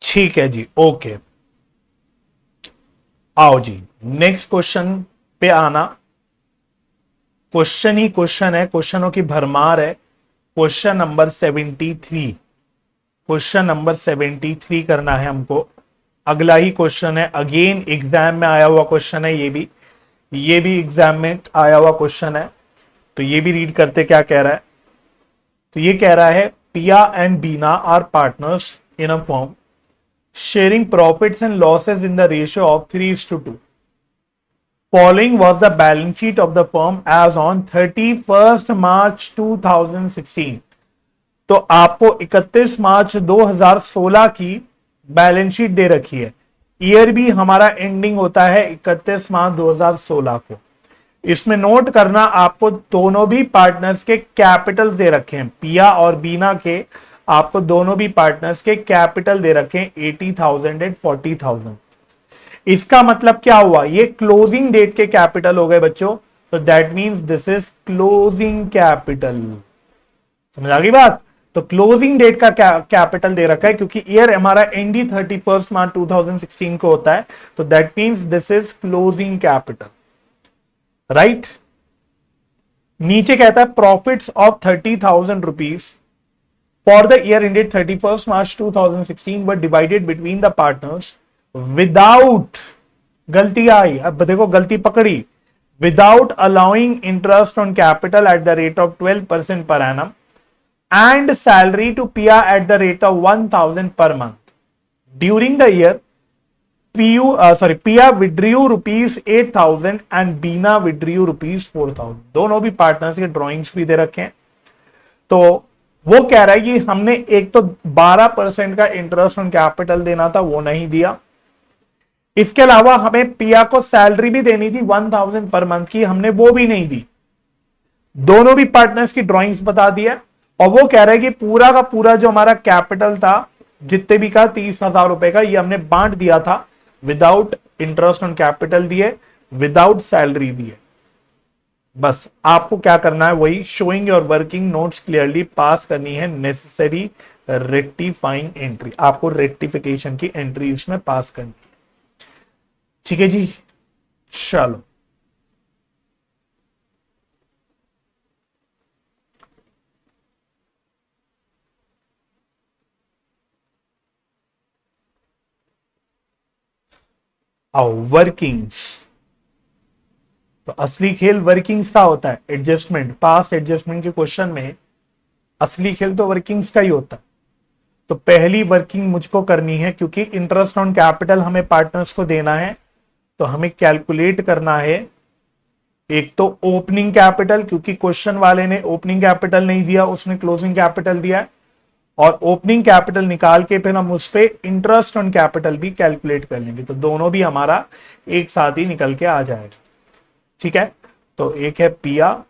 ठीक है जी, ओके। आओ जी नेक्स्ट क्वेश्चन पे आना। क्वेश्चन ही क्वेश्चन है, क्वेश्चनों की भरमार है। क्वेश्चन नंबर 73, क्वेश्चन नंबर 73 करना है हमको। अगला ही क्वेश्चन है, अगेन एग्जाम में आया हुआ क्वेश्चन है, ये भी एग्जाम में आया हुआ क्वेश्चन है। तो ये भी रीड करते क्या कह रहा है। तो ये कह रहा है, Piya and Beena are partners in a firm sharing profits and losses in the ratio of 3:2. Following was the balance sheet of the firm as on 31st March 2016. तो आपको 31 मार्च 2016 की बैलेंस शीट दे रखी है। ईयर भी हमारा एंडिंग होता है 31 मार्च 2016 को। इसमें नोट करना, आपको दोनों भी पार्टनर्स के कैपिटल दे रखे हैं, पिया और बीना के आपको दोनों भी पार्टनर्स के कैपिटल दे रखे हैं 80,000 एंड 40,000। इसका मतलब क्या हुआ, ये क्लोजिंग डेट के कैपिटल हो गए बच्चों। तो that means this is closing capital. समझ आ गई बात? तो क्लोजिंग डेट का कैपिटल दे रखा है, क्योंकि ईयर हमारा एंड 31 मार्च 2016 को होता है। तो that means this is closing capital, right. नीचे कहता है profits of 30,000 rupees for the year ended 31st March 2016 were divided between the partners without, गलती आई, अब देखो गलती पकड़ी, without allowing interest on capital at the rate of 12% per annum and salary to Pia at the rate of 1,000 per month. During the year, Pia withdrew rupees 8,000 and Beena withdrew rupees 4,000. दोनों भी पार्टनर्स के ड्रॉइंग्स भी दे रखे हैं। तो वो कह रहा है कि हमने एक तो 12% का इंटरेस्ट ऑन कैपिटल देना था, वो नहीं दिया। इसके अलावा हमें पिया को सैलरी भी देनी थी 1000 पर मंथ की, हमने वो भी नहीं दी। दोनों भी पार्टनर्स की ड्राइंग्स बता दी है और वो कह रहे हैं कि पूरा का पूरा जो हमारा कैपिटल था जितने भी का 30,000 रुपए का, ये हमने बांट दिया था विदाउट इंटरेस्ट ऑन कैपिटल दिए, विदाउट सैलरी दिए। बस आपको क्या करना है, वही showing your working notes clearly pass करनी है नेसेसरी रेक्टिफाइंग एंट्री, आपको रेक्टिफिकेशन की एंट्री इसमें पास करनी है। ठीक है जी, चलो आओ वर्किंग्स। तो असली खेल वर्किंग्स का होता है, एडजस्टमेंट, पास्ट एडजस्टमेंट के क्वेश्चन में असली खेल तो वर्किंग्स का ही होता है। तो पहली वर्किंग मुझको करनी है, क्योंकि इंटरेस्ट ऑन कैपिटल हमें पार्टनर्स को देना है, तो हमें कैलकुलेट करना है एक तो ओपनिंग कैपिटल, क्योंकि क्वेश्चन वाले ने ओपनिंग कैपिटल नहीं दिया, उसने क्लोजिंग कैपिटल दिया है, और ओपनिंग कैपिटल निकाल के फिर हम उस पर इंटरेस्ट ऑन कैपिटल भी कैलकुलेट कर लेंगे, तो दोनों भी हमारा एक साथ ही निकल के आ जाएगा। ठीक है, तो एक है पिया,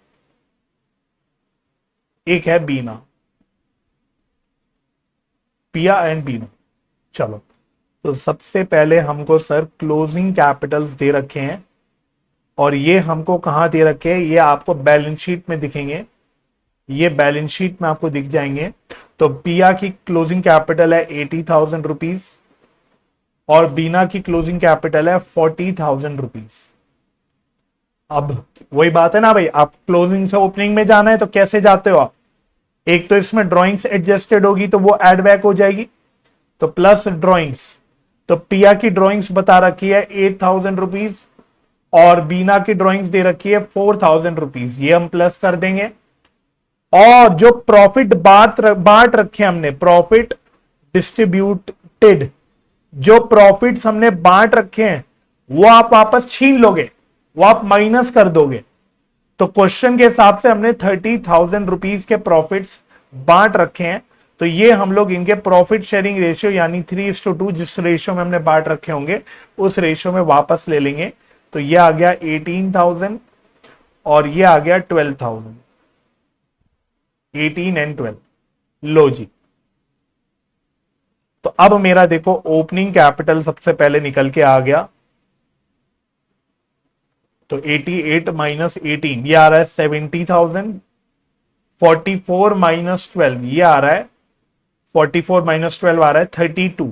एक है बीना, पिया एंड बीना। चलो, तो सबसे पहले हमको सर क्लोजिंग कैपिटल्स दे रखे हैं, और ये हमको कहां दे रखे हैं, ये आपको बैलेंस शीट में दिखेंगे, ये बैलेंस शीट में आपको दिख जाएंगे। तो पिया की क्लोजिंग कैपिटल है 80,000 रुपीज और बीना की क्लोजिंग कैपिटल है 40,000 रुपीज। अब वही बात है ना भाई, आप क्लोजिंग से ओपनिंग में जाना है तो कैसे जाते हो आप, एक तो इसमें ड्राइंग्स एडजस्टेड होगी तो वो एड बैक हो जाएगी, तो प्लस ड्राइंग्स। तो पिया की ड्राइंग्स बता रखी है 8,000 रुपीज और बीना की ड्राइंग्स दे रखी है 4,000 रुपीज, ये हम प्लस कर देंगे। और जो प्रॉफिट बांट रखे हमने, प्रॉफिट डिस्ट्रीब्यूटेड, जो प्रॉफिट्स हमने बांट रखे हैं वो आप वापस छीन लोगे, वो आप माइनस कर दोगे। तो क्वेश्चन के हिसाब से हमने 30,000 रुपीज के प्रॉफिट्स बांट रखे हैं, तो ये हम लोग इनके प्रॉफिट शेयरिंग रेशियो यानी 3:2 जिस रेशियो में हमने बांट रखे होंगे उस रेशियो में वापस ले लेंगे। तो ये आ गया 18,000 और ये आ गया 12,000, 18 एंड 12। लो जी, तो अब मेरा देखो ओपनिंग कैपिटल सबसे पहले निकल के आ गया, तो 88 माइनस 18 ये आ रहा है 70,000, 44 माइनस 12 ये आ रहा है 44 माइनस 12 आ रहा है 32,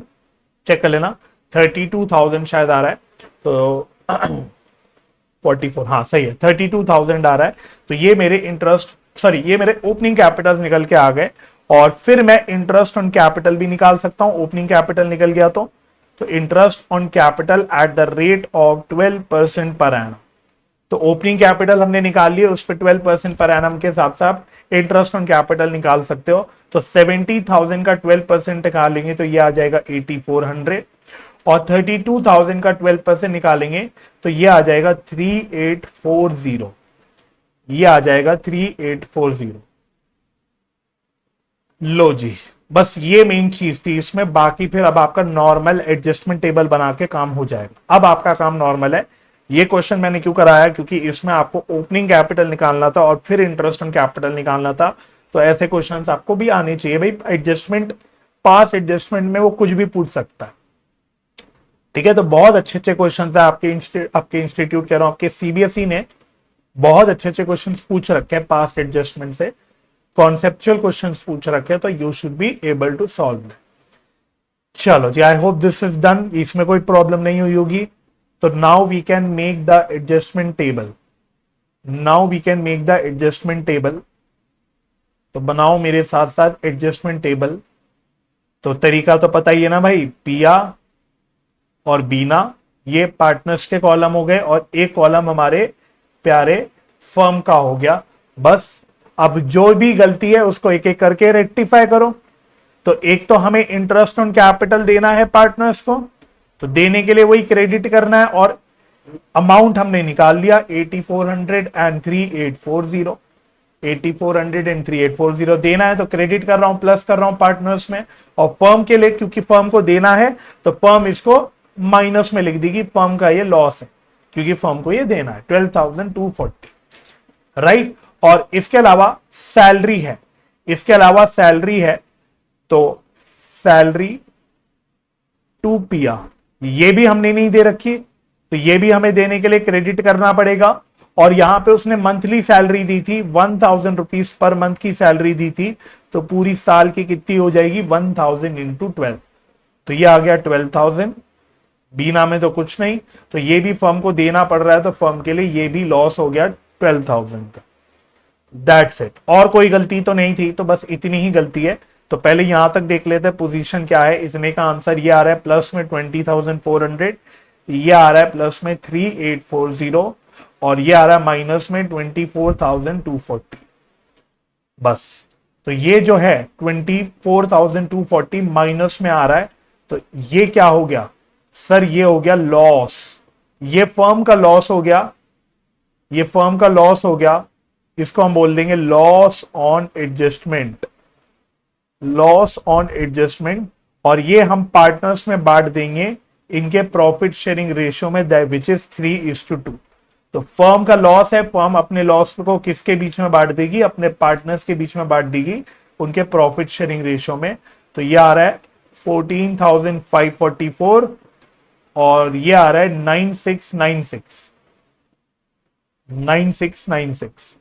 चेक कर लेना 32,000 शायद आ रहा है, तो 44 हाँ सही है 32,000 आ रहा है। तो ये मेरे इंटरेस्ट सॉरी ये मेरे ओपनिंग कैपिटल्स निकल के आ गए, और फिर मैं इंटरेस्ट ऑन कैपिटल भी निकाल सकता हूं, ओपनिंग कैपिटल निकल गया तो interest on capital at the rate of 12% per annum. तो ओपनिंग कैपिटल हमने निकाल लिया, उस पर 12% पर एनम के हिसाब से आप इंटरेस्ट ऑन कैपिटल निकाल सकते हो। तो 70,000 का 12% निकालेंगे तो ये आ जाएगा 8,400, और 32,000 का 12% निकालेंगे तो ये आ जाएगा 3,840, ये आ जाएगा 3,840। लो जी, बस ये मेन चीज थी इसमें, बाकी फिर अब आपका नॉर्मल एडजस्टमेंट टेबल बना के काम हो जाएगा। अब आपका काम नॉर्मल है। ये क्वेश्चन मैंने क्यों कराया, क्योंकि इसमें आपको ओपनिंग कैपिटल निकालना था और फिर इंटरेस्ट ऑन कैपिटल निकालना था, तो ऐसे क्वेश्चंस आपको भी आने चाहिए भाई। एडजस्टमेंट, पास एडजस्टमेंट में वो कुछ भी पूछ सकता है। ठीक है, तो बहुत अच्छे अच्छे क्वेश्चन है आपके इंस्टीट्यूट कह रहा हूं, आपके सीबीएसई ने बहुत अच्छे अच्छे क्वेश्चन पूछ रखे हैं पास्ट एडजस्टमेंट से, कॉन्सेप्चुअल क्वेश्चंस पूछ रखे हैं, तो you should be able to solve. चलो जी, I hope this is done, इसमें कोई प्रॉब्लम नहीं हुई होगी। तो now we can make the adjustment table, now we can make the adjustment table. तो बनाओ मेरे साथ साथ एडजस्टमेंट टेबल। तो तरीका तो पता ही है ना भाई, पिया और बीना ये पार्टनर्स के कॉलम हो गए, और एक कॉलम हमारे प्यारे फर्म का हो गया। बस अब जो भी गलती है उसको एक एक करके रेक्टिफाई करो। तो एक तो हमें इंटरेस्ट ऑन कैपिटल देना है पार्टनर्स को, तो देने के लिए वही क्रेडिट करना है, और अमाउंट हमने निकाल लिया 8,400 एंड 3,840, 8,400 एंड 3,840 देना है, तो क्रेडिट कर रहा हूं, प्लस कर रहा हूं पार्टनर्स में। और फर्म के लिए क्योंकि फर्म को देना है तो फर्म इसको माइनस में लिख दी कि फर्म का ये लॉस है, क्योंकि फर्म को ये देना है 12,240, राइट। और इसके अलावा सैलरी है, इसके अलावा सैलरी है, तो सैलरी टू पिया, ये भी हमने नहीं दे रखी, तो ये भी हमें देने के लिए क्रेडिट करना पड़ेगा। और यहां पे उसने मंथली सैलरी दी थी 1,000 रुपीज पर मंथ की सैलरी दी थी, तो पूरी साल की कितनी हो जाएगी 1,000 इंटू 12, तो ये आ गया 12,000। बीना में तो कुछ नहीं, तो ये भी फर्म को देना पड़ रहा है, तो फर्म के लिए ये भी लॉस हो गया 12,000 का। दैट्स इट, और कोई गलती तो नहीं थी, तो बस इतनी ही गलती है। तो पहले यहां तक देख लेते हैं पोजीशन क्या है। इसमें का आंसर ये आ रहा है प्लस में 20,400, ये आ रहा है प्लस में 3,840, और ये आ रहा है माइनस में 24,240। बस, तो ये जो है 24,240 माइनस में आ रहा है, तो ये क्या हो गया सर, ये हो गया लॉस, ये फर्म का लॉस हो गया, ये फर्म का लॉस हो गया। इसको हम बोल देंगे loss on adjustment, loss on adjustment. और ये हम पार्टनर्स में बांट देंगे इनके प्रॉफिट शेयरिंग रेशियो में, विच इज 3:2। तो फर्म का लॉस है, फर्म अपने लॉस को किसके बीच में बांट देगी, अपने पार्टनर्स के बीच में बांट देगी उनके प्रॉफिट शेयरिंग रेशियो में। तो ये आ रहा है 14,544, और ये आ रहा है 9696, 9696।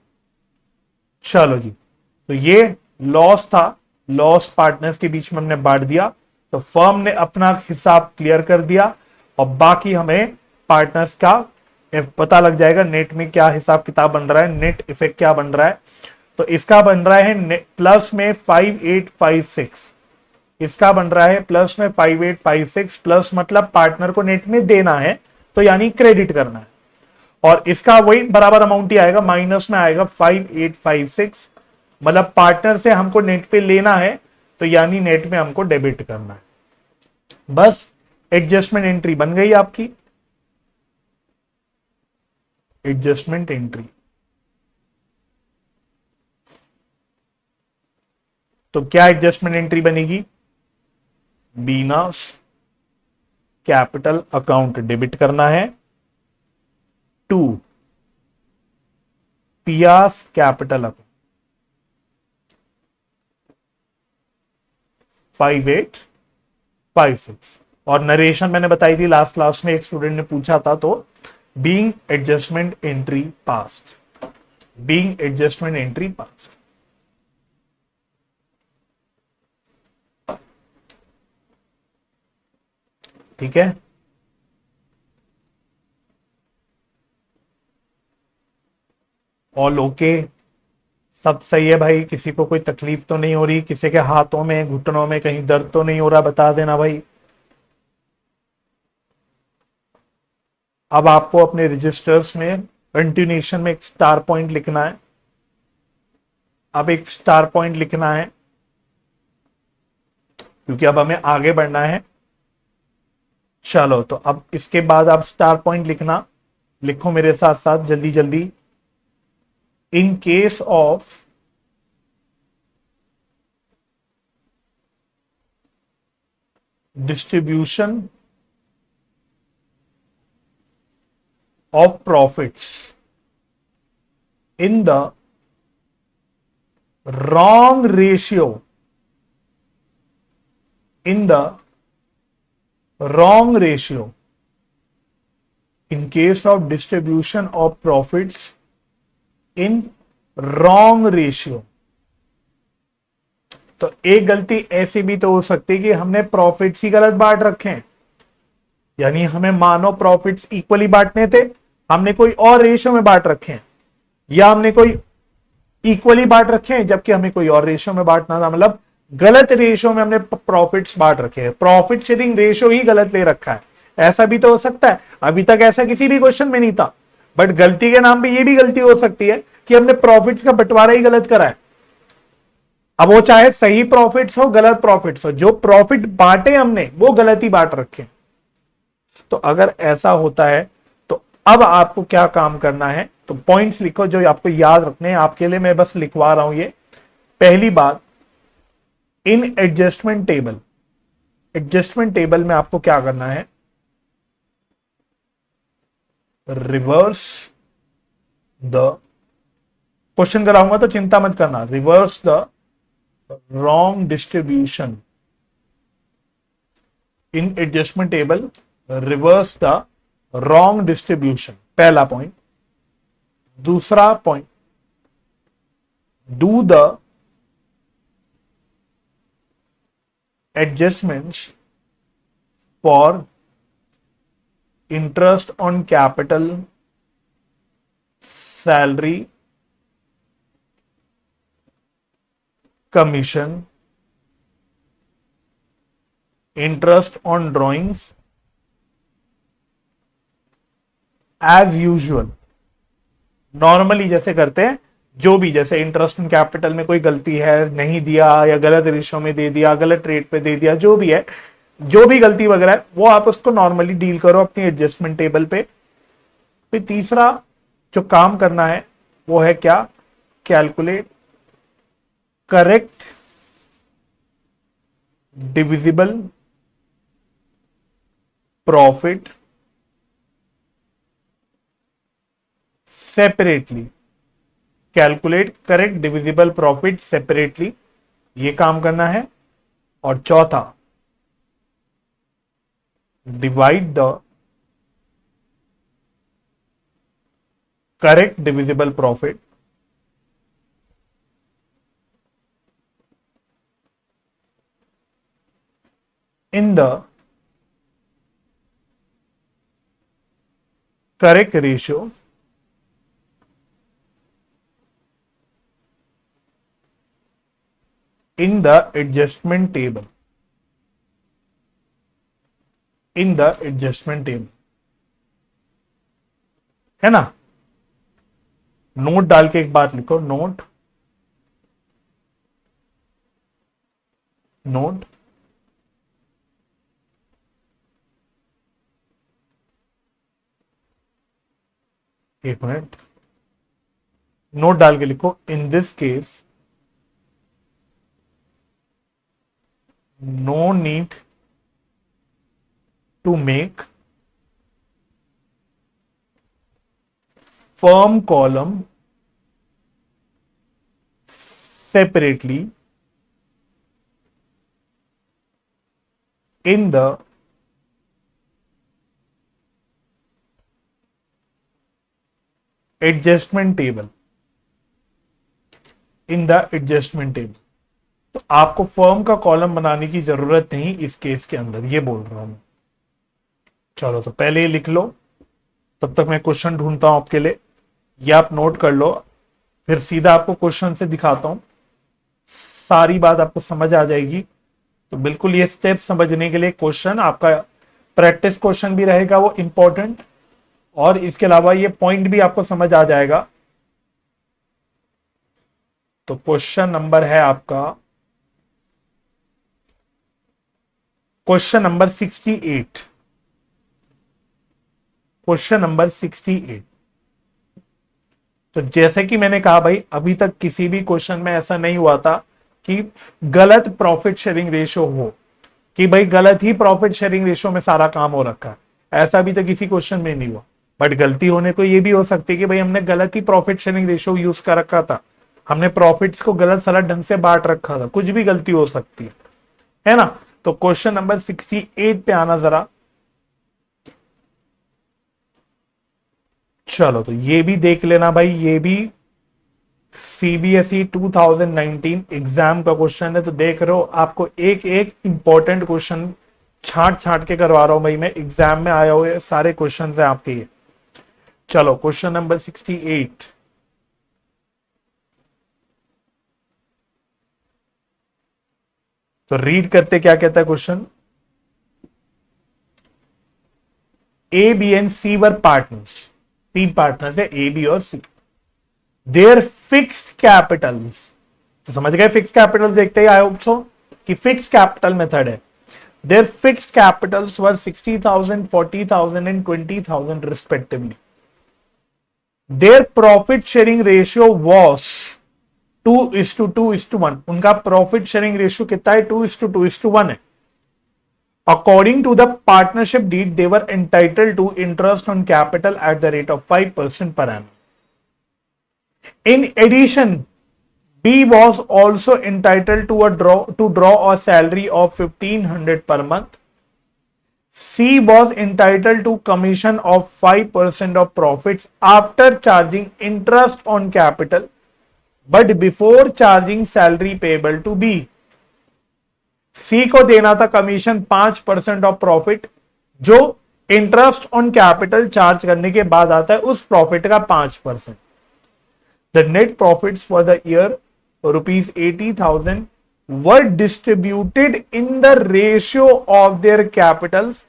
चलो जी, तो ये लॉस था, लॉस पार्टनर्स के बीच में हमने बांट दिया, तो फर्म ने अपना हिसाब क्लियर कर दिया, और बाकी हमें पार्टनर्स का पता लग जाएगा नेट में क्या हिसाब किताब बन रहा है, नेट इफेक्ट क्या बन रहा है। तो इसका बन रहा है प्लस में 5856, इसका बन रहा है प्लस में 5856, प्लस मतलब पार्टनर को नेट में देना है, तो यानी क्रेडिट करना है। और इसका वही बराबर अमाउंट ही आएगा, माइनस में आएगा 5856, मतलब पार्टनर से हमको नेट पे लेना है, तो यानी नेट में हमको डेबिट करना है। बस एडजस्टमेंट एंट्री बन गई आपकी, एडजस्टमेंट एंट्री। तो क्या एडजस्टमेंट एंट्री बनेगी, बीनास कैपिटल अकाउंट डेबिट करना है टू पियास कैपिटल अकाउंट 5856। और नरेशन मैंने बताई थी लास्ट क्लास में, एक स्टूडेंट ने पूछा था, तो being adjustment entry past, being adjustment entry past. ठीक है, ऑल ओके, सब सही है भाई, किसी को कोई तकलीफ तो नहीं हो रही, किसी के हाथों में घुटनों में कहीं दर्द तो नहीं हो रहा, बता देना भाई। अब आपको अपने रजिस्टर्स में कंटिन्यूएशन में एक स्टार पॉइंट लिखना है, अब एक स्टार पॉइंट लिखना है, क्योंकि अब हमें आगे बढ़ना है। चलो, तो अब इसके बाद आप स्टार पॉइंट लिखना, लिखो मेरे साथ साथ जल्दी जल्दी। In case of distribution of profits in the wrong ratio, in the wrong ratio, in case of distribution of profits in wrong ratio। तो एक गलती ऐसी भी तो हो सकती है कि हमने प्रॉफिट्स ही गलत बांट रखे हैं, यानी हमें मानो प्रॉफिट्स इक्वली बांटने थे, हमने कोई और रेशियो में बांट रखे हैं, या हमने कोई इक्वली बांट रखे हैं जबकि हमें कोई और रेशियो में बांटना था, मतलब गलत रेशियो में हमने प्रॉफिट्स बांट रखे हैं, प्रॉफिट शेयरिंग रेशियो ही गलत ले रखा है। ऐसा भी तो हो सकता है, अभी तक ऐसा किसी भी क्वेश्चन में नहीं था, बट गलती के नाम पे ये भी गलती हो सकती है कि हमने प्रॉफिट्स का बंटवारा ही गलत करा है। अब वो चाहे सही प्रॉफिट्स हो गलत प्रॉफिट्स हो, जो प्रॉफिट बांटे हमने वो गलत ही बांट रखे। तो अगर ऐसा होता है तो अब आपको क्या काम करना है, तो पॉइंट्स लिखो जो आपको याद रखने हैं, आपके लिए मैं बस लिखवा रहा हूं ये। पहली बात, इन एडजस्टमेंट टेबल, एडजस्टमेंट टेबल में आपको क्या करना है, रिवर्स द, क्वेश्चन कराऊंगा तो चिंता मत करना, reverse the wrong distribution in adjustment table, reverse the wrong distribution, पहला पॉइंट। दूसरा point, do the adjustments for interest on capital, salary, commission, interest on drawings as usual, normally जैसे करते हैं, जो भी जैसे इंटरेस्ट इन कैपिटल में कोई गलती है, नहीं दिया या गलत रेशो में दे दिया, गलत रेट पे दे दिया, जो भी है, जो भी गलती वगैरह है वो आप उसको नॉर्मली डील करो अपनी एडजस्टमेंट टेबल पे। फिर तीसरा जो काम करना है वो है क्या, calculate correct divisible profit separately, calculate correct divisible profit separately, ये काम करना है। और चौथा, divide the correct divisible profit in the correct ratio in the adjustment table, in the adjustment table, है ना। नोट डाल के एक बात लिखो, नोट, नोट, एक मिनट, नोट डाल के लिखो, in this case no need to make firm column separately in the adjustment table, in the adjustment table। तो आपको फर्म का कॉलम बनाने की जरूरत नहीं इस केस के अंदर, ये बोल रहा हूं। चलो तो पहले ये लिख लो, तब तक मैं क्वेश्चन ढूंढता हूं आपके लिए, ये आप नोट कर लो, फिर सीधा आपको क्वेश्चन से दिखाता हूं, सारी बात आपको समझ आ जाएगी। तो बिल्कुल ये स्टेप समझने के लिए क्वेश्चन आपका प्रैक्टिस क्वेश्चन भी रहेगा वो इंपॉर्टेंट, और इसके अलावा ये पॉइंट भी आपको समझ आ जाएगा। तो क्वेश्चन नंबर है आपका क्वेश्चन नंबर 68, क्वेश्चन नंबर 68। तो जैसे कि मैंने कहा भाई, अभी तक किसी भी क्वेश्चन में ऐसा नहीं हुआ था कि गलत प्रॉफिट शेयरिंग रेशो हो, कि भाई गलत ही प्रॉफिट शेयरिंग रेशो में सारा काम हो रखा है, ऐसा अभी तक किसी क्वेश्चन में नहीं हुआ। बट गलती होने को ये भी हो सकती है कि भाई हमने गलत ही प्रॉफिट शेयरिंग रेशो यूज कर रखा था, हमने प्रॉफिट्स को गलत सलत ढंग से बांट रखा था, कुछ भी गलती हो सकती है ना। तो क्वेश्चन नंबर 68 पे आना जरा। चलो तो ये भी देख लेना भाई, ये भी सीबीएसई 2019 एग्जाम का क्वेश्चन है। तो देख रहे हो, आपको एक एक इंपॉर्टेंट क्वेश्चन छांट छांट के करवा रहा हूं भाई मैं, एग्जाम में आए हुए सारे क्वेश्चन है आपके ये। चलो क्वेश्चन नंबर 68, तो रीड करते क्या कहता है question. A B and C were partners, तीन पार्टनर्स है ए बी और सी। देयर फिक्स्ड कैपिटल्स, तो समझ गए फिक्स्ड कैपिटल्स, देखते ही आई होप सो कि फिक्स्ड कैपिटल मेथड है। Their fixed capitals were 60,000, 40,000 and 20,000 respectively. Their profit sharing ratio was 2:2:1। उनका प्रॉफिट शेयरिंग रेशियो कितना है, 2:2:1 है। According to the partnership deed, they were entitled to interest on capital at the rate of 5% per annum. In addition, B was also entitled to draw a salary of 1500 per month. C was entitled to commission of 5% of profits after charging interest on capital, but before charging salary payable to B. सी को देना था कमीशन 5% ऑफ प्रॉफिट, जो इंटरेस्ट ऑन कैपिटल चार्ज करने के बाद आता है उस प्रॉफिट का 5%. The net profits for the year ₹80,000 were distributed in the ratio of their capitals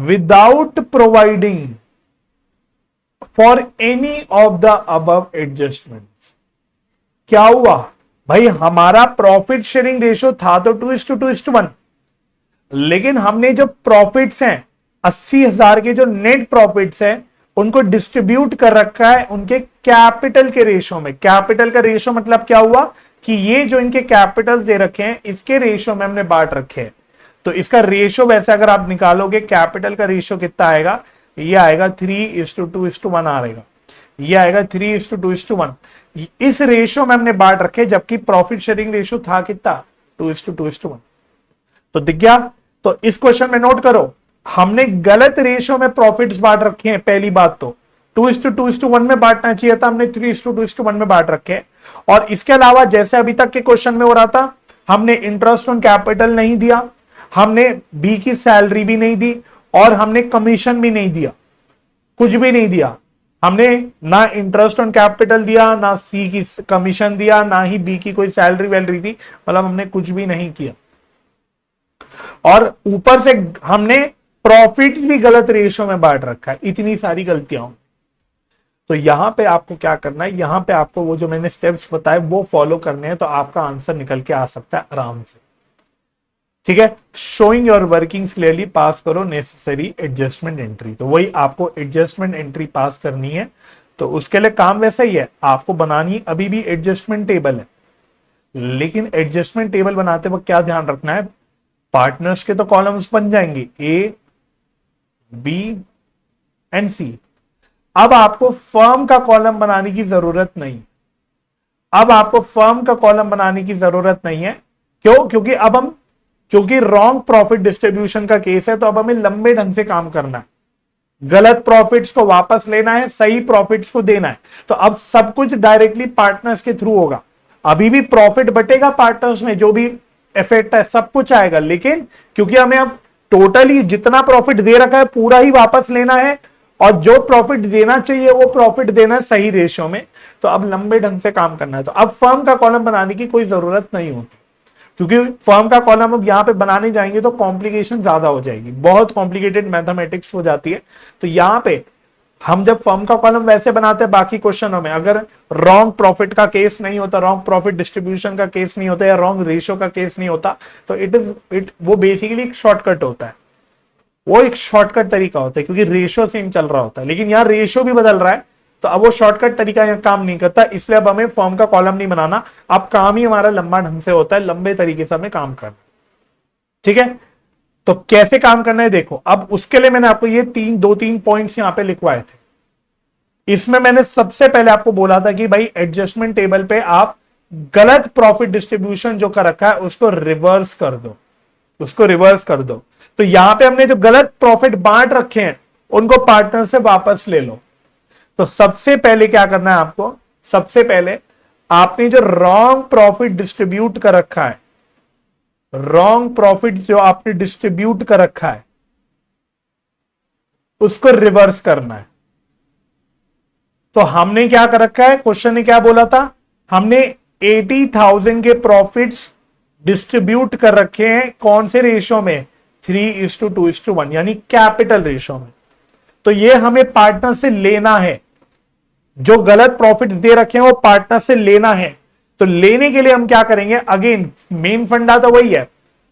without providing for any of the above adjustments. क्या हुआ भाई, हमारा प्रॉफिट शेयरिंग रेशियो था तो 2:2:1, लेकिन हमने जो प्रॉफिट्स हैं 80,000 के जो नेट प्रॉफिट्स हैं उनको डिस्ट्रीब्यूट कर रखा है उनके कैपिटल के रेशियो में. कैपिटल का रेशियो मतलब क्या हुआ कि ये जो इनके कैपिटल्स दे रखे हैं इसके रेशियो में हमने बांट रखे हैं. तो इसका रेशियो वैसे अगर आप निकालोगे कैपिटल का रेशियो कितना आएगा, ये आएगा 3:2:1 आएगा, ये आएगा 3:2:1. इस रेशियो में हमने बांट रखे, जबकि प्रॉफिट शेयरिंग रेशियो था कितना 2:2:1. तो दिख गया. तो इस क्वेश्चन में नोट करो, हमने गलत रेशियो में प्रॉफिट्स बांट रखे हैं. पहली बात तो 2:2:1 में बांटना चाहिए था, हमने 3:2:1 में बांट रखे हैं. और इसके अलावा जैसे अभी तक के क्वेश्चन में हो रहा था, हमने इंटरेस्ट ऑन कैपिटल नहीं दिया, हमने बी की सैलरी भी नहीं दी और हमने कमीशन भी नहीं दिया, कुछ भी नहीं दिया. हमने ना इंटरेस्ट ऑन कैपिटल दिया, ना सी की कमीशन दिया, ना ही बी की कोई सैलरी वैलरी दी, मतलब हमने कुछ भी नहीं किया. और ऊपर से हमने प्रॉफिट भी गलत रेशियो में बांट रखा है. इतनी सारी गलतियां. तो यहां पे आपको क्या करना है, यहां पे आपको वो जो मैंने स्टेप्स बताए वो फॉलो करने हैं, तो आपका आंसर निकल के आ सकता है आराम से. ठीक है. शोइंग योर वर्किंग्स क्लियरली, पास करो नेसेसरी एडजस्टमेंट एंट्री. तो वही आपको एडजस्टमेंट एंट्री पास करनी है. तो उसके लिए काम वैसा ही है, आपको बनानी अभी भी एडजस्टमेंट टेबल है, लेकिन एडजस्टमेंट टेबल बनाते वक्त क्या ध्यान रखना है, पार्टनर्स के तो कॉलम्स बन जाएंगे ए, बी एंड सी. अब आपको फर्म का कॉलम बनाने की जरूरत नहीं. अब आपको फर्म का कॉलम बनाने की जरूरत नहीं है. क्यों? क्योंकि रॉन्ग प्रॉफिट डिस्ट्रीब्यूशन का केस है, तो अब हमें लंबे ढंग से काम करना है. गलत प्रॉफिट्स को वापस लेना है, सही प्रॉफिट्स को देना है. तो अब सब कुछ डायरेक्टली पार्टनर्स के थ्रू होगा. अभी भी प्रॉफिट बटेगा पार्टनर्स में, जो भी इफेक्ट है सब कुछ आएगा, लेकिन क्योंकि हमें अब टोटली जितना प्रॉफिट दे रखा है पूरा ही वापस लेना है, और जो प्रॉफिट देना चाहिए वो प्रॉफिट देना है सही रेशियो में. तो अब लंबे ढंग से काम करना है. तो अब फर्म का कॉलम बनाने की कोई जरूरत नहीं होती, क्योंकि फर्म का कॉलम अब यहां पे बनाने जाएंगे तो कॉम्प्लिकेशन ज्यादा हो जाएगी, बहुत कॉम्प्लिकेटेड मैथमेटिक्स हो जाती है. तो यहां पे हम जब फर्म का कॉलम वैसे बनाते हैं, बाकी क्वेश्चनों में अगर रॉन्ग प्रॉफिट का केस नहीं होता, रॉन्ग प्रॉफिट डिस्ट्रीब्यूशन का केस नहीं होता, या रॉन्ग रेशियो का केस नहीं होता, तो वो बेसिकली एक शॉर्टकट होता है. वो एक शॉर्टकट तरीका होता है, क्योंकि रेशियो सेम चल रहा होता है, लेकिन यहाँ रेशियो भी बदल रहा है, तो अब वो शॉर्टकट तरीका यहाँ काम नहीं करता. इसलिए अब हमें फॉर्म का कॉलम नहीं बनाना, अब काम ही हमारा लंबा ढंग से होता है, लंबे तरीके से हमें काम करना. ठीक है. तो कैसे काम करना है देखो. अब उसके लिए मैंने आपको ये 2-3 पॉइंट्स यहाँ पे लिखवाए थे. इसमें मैंने सबसे पहले आपको बोला था कि भाई एडजस्टमेंट टेबल पे आप गलत प्रॉफिट डिस्ट्रीब्यूशन जो कर रखा है उसको रिवर्स कर दो, उसको रिवर्स कर दो. तो यहां पे हमने जो गलत प्रॉफिट बांट रखे हैं उनको पार्टनर से वापस ले लो. तो सबसे पहले क्या करना है आपको, सबसे पहले आपने जो रॉन्ग प्रॉफिट डिस्ट्रीब्यूट कर रखा है, रॉन्ग प्रॉफिट जो आपने डिस्ट्रीब्यूट कर रखा है उसको रिवर्स करना है. तो हमने क्या कर रखा है, क्वेश्चन ने क्या बोला था, हमने 80,000 के प्रॉफिट्स डिस्ट्रीब्यूट कर रखे हैं कौन से रेशियो में, 3:2:1, यानी कैपिटल रेशियो में. तो ये हमें पार्टनर से लेना है, जो गलत प्रॉफिट दे रखे हैं वो पार्टनर से लेना है. तो लेने के लिए हम क्या करेंगे, अगेन मेन फंडा तो वही है,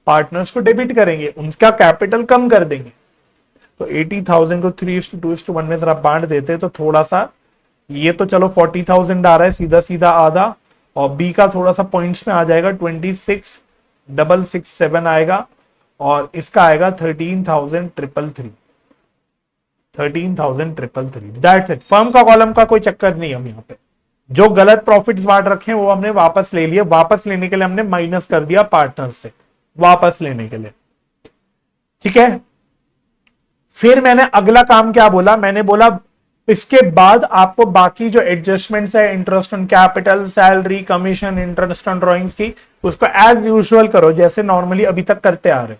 पार्टनर्स को डेबिट करेंगे, उनका कैपिटल कम कर देंगे. तो 80,000 को 3:2:1 में जरा बांट देते तो थोड़ा सा, ये तो चलो 40,000 आ रहा है सीधा सीधा आधा, और बी का थोड़ा सा पॉइंट्स में आ जाएगा 26,667 आएगा, और इसका आएगा 13,333, 13,333। That's it. फर्म का कॉलम का कोई चक्कर नहीं हम यहाँ पे, जो गलत प्रॉफिट्स बांट रखे हैं वो हमने वापस ले लिए, वापस लेने के लिए हमने माइनस कर दिया पार्टनर से, वापस लेने के लिए। ठीक है, फिर मैंने अगला काम क्या बोला, मैंने बोला इसके बाद आपको बाकी जो एडजस्टमेंट्स है, interest on capital, salary, commission, interest on drawings की, उसको एज यूजुअल करो जैसे नॉर्मली अभी तक करते आ रहे।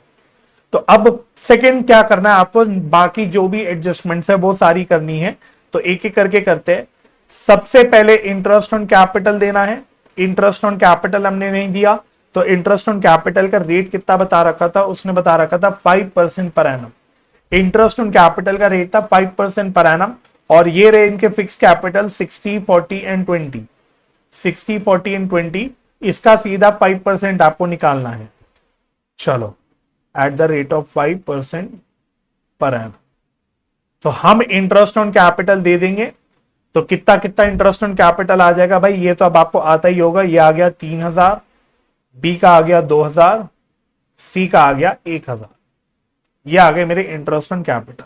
तो अब सेकंड क्या करना है आपको, बाकी जो भी एडजस्टमेंट्स है वो सारी करनी है। तो एक एक करके करते हैं। सबसे पहले इंटरेस्ट ऑन कैपिटल देना है। इंटरेस्ट ऑन कैपिटल हमने नहीं दिया, तो इंटरेस्ट ऑन कैपिटल का रेट कितना बता रखा था, उसने बता रखा था 5% per annum. Interest on capital का रेट था 5% पर एनम, और ये रहे इनके फिक्स कैपिटल 60, 40 एंड 20, 60, 40 एंड 20। इसका सीधा 5% आपको निकालना है। चलो, at the rate of 5% per annum. तो हम इंटरेस्ट ऑन कैपिटल दे देंगे, तो कितना कितना इंटरेस्ट ऑन कैपिटल आ जाएगा भाई, ये तो अब आपको आता ही होगा। ये आ गया 3,000, बी का आ गया 2,000, सी का आ गया 1,000। ये आ गए मेरे इंटरेस्ट ऑन कैपिटल।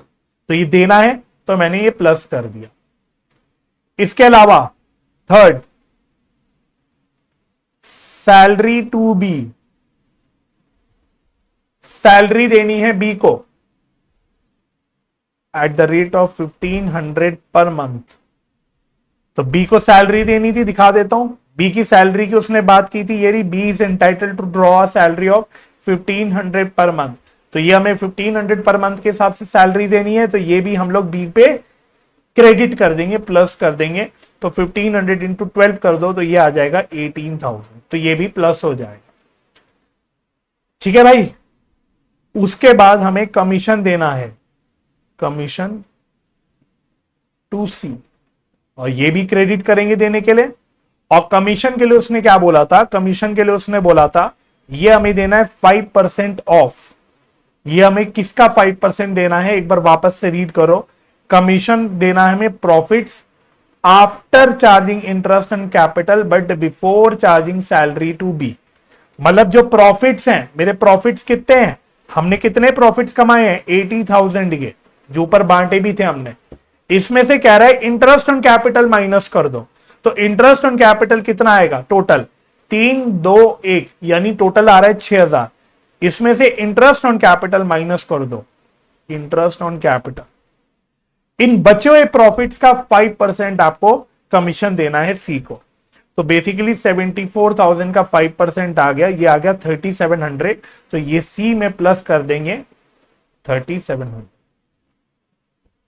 तो ये देना है तो मैंने ये प्लस कर दिया। इसके अलावा third, salary to B, salary देनी है बी को at the rate of 1,500 per month. तो बी को सैलरी देनी थी, दिखा देता हूं। बी की सैलरी की उसने बात की थी, ये रही, B is entitled to draw salary of 1,500 per month. तो ये हमें 1,500 पर मंथ के हिसाब से सैलरी देनी है, तो ये भी हम लोग बी पे क्रेडिट कर देंगे, प्लस कर देंगे। तो 1,500 इंटू 12 कर दो, तो ये आ जाएगा 18,000, तो ये भी प्लस हो जाएगा। ठीक है भाई। उसके बाद हमें कमीशन देना है, कमीशन टू सी, और ये भी क्रेडिट करेंगे देने के लिए। और कमीशन के लिए उसने क्या बोला था, कमीशन के लिए उसने बोला था ये हमें देना है 5% ऑफ। ये हमें किसका 5% देना है, एक बार वापस से रीड करो। कमीशन देना है हमें profits after charging interest and capital but before charging salary to B. मतलब जो प्रॉफिट्स हैं, मेरे प्रॉफिट्स कितने हैं, हमने कितने प्रॉफिट्स कमाए हैं 80,000 के, जो ऊपर बांटे भी थे हमने। इसमें से कह रहा है इंटरेस्ट ऑन कैपिटल माइनस कर दो। तो इंटरेस्ट ऑन कैपिटल कितना आएगा टोटल, 3,2,1, यानी टोटल आ रहा है 6,000। इसमें से इंटरेस्ट ऑन कैपिटल माइनस कर दो, इंटरेस्ट ऑन कैपिटल, इन बचे हुए प्रॉफिट्स का 5% आपको कमीशन देना है सी को। तो बेसिकली 74,000 का 5% आ गया, ये आ गया 3,700। तो ये सी में प्लस कर देंगे 3,700,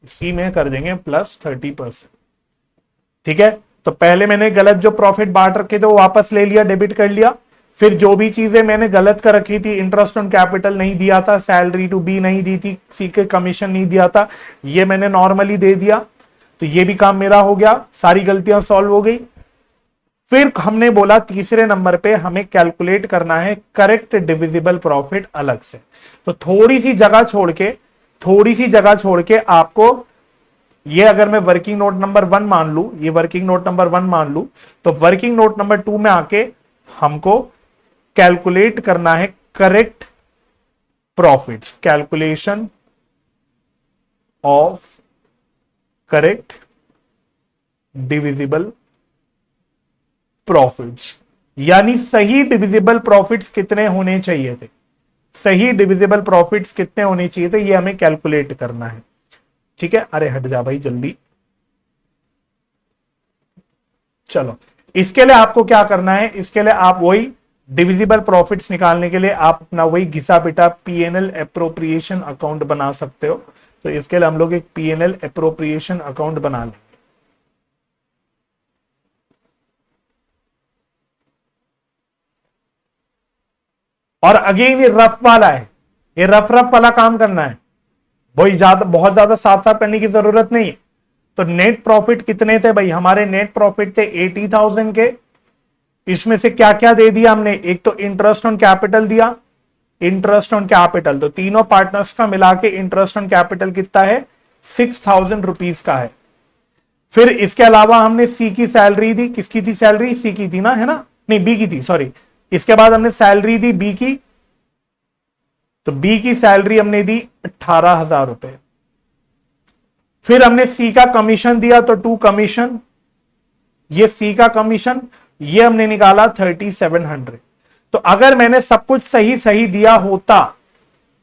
सी में कर देंगे प्लस 30%। ठीक है। तो पहले मैंने गलत जो प्रॉफिट बांट रखे थे वो वापस ले लिया, डेबिट कर लिया। फिर जो भी चीजें मैंने गलत कर रखी थी, इंटरेस्ट ऑन कैपिटल नहीं दिया था, सैलरी टू बी नहीं दी थी, सी के कमीशन नहीं दिया था, ये मैंने नॉर्मली दे दिया। तो ये भी काम मेरा हो गया, सारी गलतियां सॉल्व हो गई। फिर हमने बोला तीसरे नंबर पे हमें कैलकुलेट करना है करेक्ट डिविजिबल प्रॉफिट अलग से। तो थोड़ी सी जगह छोड़ के आपको ये, अगर मैं वर्किंग नोट नंबर 1 मान लू, ये वर्किंग नोट नंबर 1 मान लू, तो वर्किंग नोट नंबर 2 में आके हमको कैलकुलेट करना है correct profits, calculation of correct divisible profits, यानी सही डिविजिबल प्रॉफिट्स कितने होने चाहिए थे, सही डिविजिबल प्रॉफिट्स कितने होने चाहिए थे, ये हमें कैलकुलेट करना है। ठीक है। अरे हट जा भाई जल्दी। चलो, इसके लिए आपको क्या करना है, इसके लिए आप वही डिविजिबल प्रॉफिट्स निकालने के लिए आप अपना वही घिसा पिटा पीएनएल एप्रोप्रिएशन अकाउंट बना सकते हो। तो इसके लिए हम लोग एक पीएनएल एप्रोप्रिएशन अकाउंट बना लेंगे। और अगेन ये रफ वाला है, ये रफ वाला काम करना है, बहुत ज्यादा साथ साथ करने की जरूरत नहीं है। तो नेट प्रॉफिट कितने थे भाई, हमारे नेट प्रॉफिट थे 80,000 के। इसमें से क्या क्या दे दिया हमने, एक तो इंटरेस्ट ऑन कैपिटल दिया, इंटरेस्ट ऑन कैपिटल, तो तीनों पार्टनर्स का मिला के इंटरेस्ट ऑन कैपिटल कितना है 6,000 रुपीज का है। फिर इसके अलावा हमने सी की सैलरी दी, किसकी थी सैलरी, सी की थी ना, है ना, नहीं बी की थी, सॉरी। इसके बाद हमने सैलरी दी बी की, तो बी की सैलरी हमने दी 18,000 रुपए। फिर हमने सी का कमीशन दिया तो 2 कमीशन, ये सी का कमीशन, ये हमने निकाला 3700। तो अगर मैंने सब कुछ सही सही दिया होता,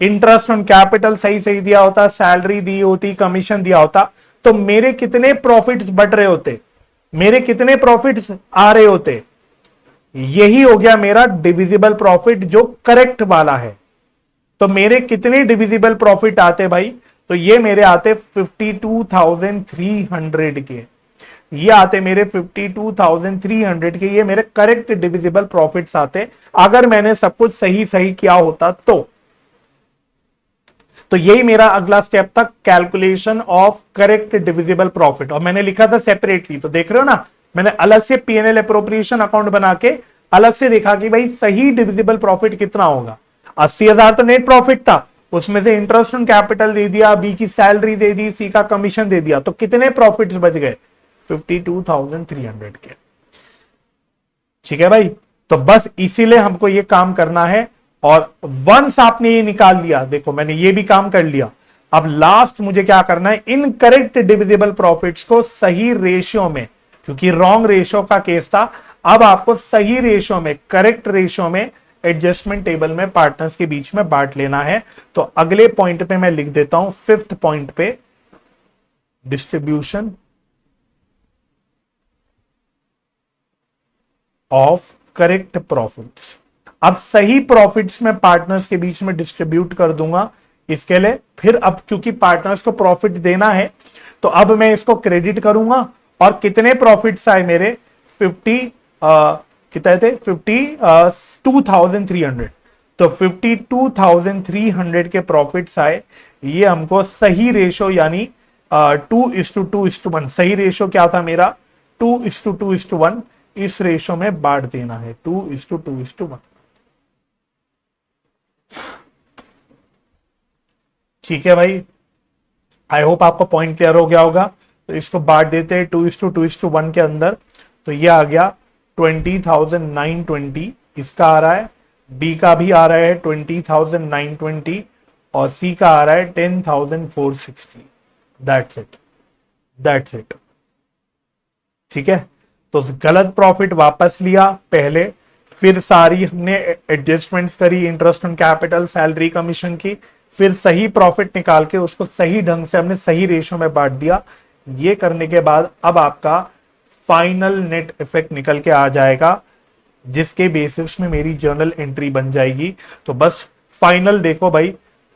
इंटरेस्ट ऑन कैपिटल सही सही दिया होता, सैलरी दी होती, कमीशन दिया होता, तो मेरे कितने प्रॉफिट्स बढ़ रहे होते, मेरे कितने प्रॉफिट्स आ रहे होते? यही हो गया मेरा डिविजिबल प्रॉफिट जो करेक्ट वाला है। तो मेरे कितने डिविजिबल प्रॉफिट आते भाई? तो ये मेरे आते 52,300 के, ये आते मेरे 52,300 के, ये मेरे करेक्ट डिविजिबल प्रॉफिट्स आते अगर मैंने सब कुछ सही सही किया होता तो यही मेरा अगला स्टेप था, calculation of correct divisible profit. और मैंने लिखा था सेपरेटली, तो देख रहे हो ना, मैंने अलग से पीएनएल अप्रोप्रिएशन अकाउंट बना के अलग से देखा कि भाई सही डिविजिबल प्रॉफिट कितना होगा। 80,000 तो नेट प्रॉफिट था, उसमें से इंटरेस्ट ऑन कैपिटल दे दिया, बी की सैलरी दे दी, सी का कमीशन दे दिया, तो कितने प्रॉफिट्स बच गए? 52,300 के। ठीक है भाई, तो बस इसीलिए हमको ये काम करना है। और वंस आपने ये निकाल लिया, देखो मैंने ये भी काम कर लिया, अब लास्ट मुझे क्या करना है, इनकरेक्ट डिविजिबल प्रॉफिट्स को सही रेशियो में, क्योंकि रॉन्ग रेशियो का केस था, अब आपको सही रेशियो में, करेक्ट रेशियो में एडजस्टमेंट टेबल में पार्टनर्स के बीच में बांट लेना है। तो अगले पॉइंट पे मैं लिख देता हूं, 5th पॉइंट पे, डिस्ट्रीब्यूशन ऑफ करेक्ट प्रॉफिट्स। अब सही प्रॉफिट्स में पार्टनर्स के बीच में डिस्ट्रीब्यूट कर दूंगा। इसके लिए फिर अब क्योंकि पार्टनर्स को प्रॉफिट देना है, तो अब मैं इसको क्रेडिट करूंगा। और कितने प्रॉफिट्स आए मेरे? 50 कितने थे? 52,300। तो 52,300 के प्रॉफिट्स आए। ये हमको सही रेशो यानी 2:2:1, सही रेशो क्या था मेरा? 2:2:1, इस रेशो में बांट देना है, 2:2:1। ठीक है भाई, आई होप आपको पॉइंट क्लियर हो गया होगा। तो इसको बांट देते हैं 2:2:1 के अंदर। तो ये आ गया 20,920, इसका आ रहा है, बी का भी आ रहा है 20,920, और सी का आ रहा है 10,460। That's it, that's it. ठीक है, तो गलत प्रॉफिट वापस लिया पहले, फिर सारी हमने एडजस्टमेंट्स करी, interest on capital, salary, commission की, फिर सही प्रॉफिट निकाल के उसको सही ढंग से हमने सही रेशो में बांट दिया। ये करने के बाद अब आपका फाइनल नेट इफेक्ट निकल के आ जाएगा, जिसके बेसिस में मेरी जर्नल एंट्री बन जाएगी। तो बस फाइनल देखो भाई,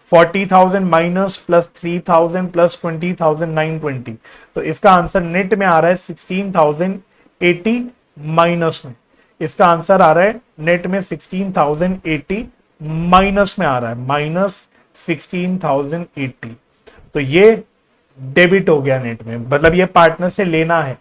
40,000 माइनस प्लस 3,000 प्लस 20,920, तो इसका आंसर नेट में आ रहा है 16,080 माइनस में। इसका आंसर आ रहा है नेट में 16,080 माइनस में आ रहा है, माइनस 16,080। तो ये डेबिट हो गया नेट में, मतलब ये पार्टनर से लेना है।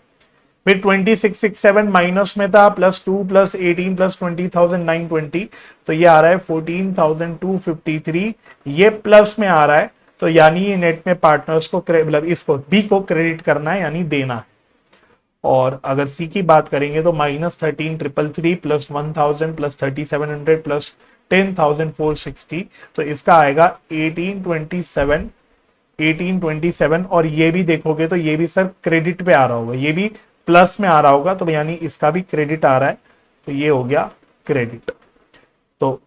फिर 2667 माइनस में था, +2 +18 +20,920, तो ये आ रहा है 14,253, ये प्लस में आ रहा है। तो यानी ये नेट में पार्टनर्स को मतलब इसको बी को क्रेडिट करना है, यानी देना है। और अगर सी की बात करेंगे तो -13,333 +1,000 +3,700 +10,460, तो इसका आएगा 1827। और ये भी देखोगे तो ये भी सर क्रेडिट पे आ रहा होगा, ये भी प्लस में आ रहा होगा, तो यानी इसका भी क्रेडिट आ रहा है, तो ये हो गया क्रेडिट। तो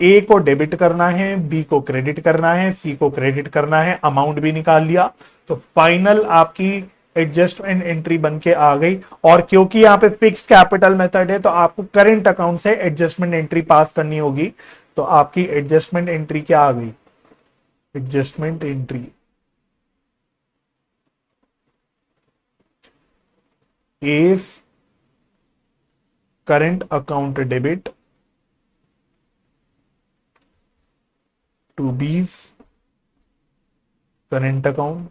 ए को डेबिट करना है, बी को क्रेडिट करना है, सी को क्रेडिट करना है, अमाउंट भी निकाल लिया। तो फाइनल आपकी एडजस्टमेंट एंट्री बन के आ गई। और क्योंकि यहाँ पे फिक्स कैपिटल मेथड है, तो आपको करंट अकाउंट से एडजस्टमेंट एंट्री पास करनी होगी। तो आपकी एडजस्टमेंट एंट्री क्या आ गई? Adjustment entry is current account debit to B's current account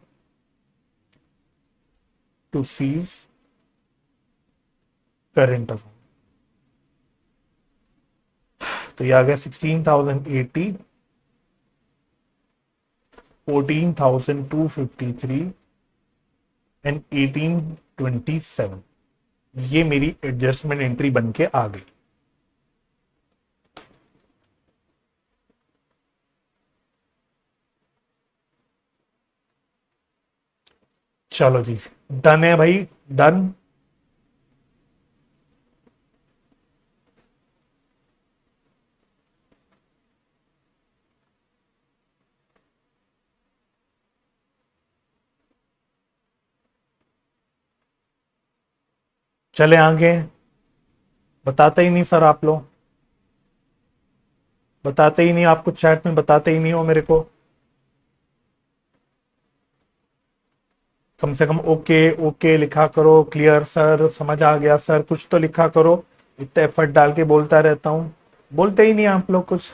to C's current account। तो ये आ गया 16,080, 14,253 एंड 1827। ये मेरी एडजस्टमेंट एंट्री बन के आ गई। चलो जी, डन है भाई, डन। चले आगे। बताते ही नहीं सर आप लोग, बताते ही नहीं, आपको चैट में बताते ही नहीं हो मेरे को। कम से कम ओके ओके लिखा करो, क्लियर सर, समझ आ गया सर, कुछ तो लिखा करो। इतना एफर्ट डाल के बोलता रहता हूं, बोलते ही नहीं आप लोग कुछ।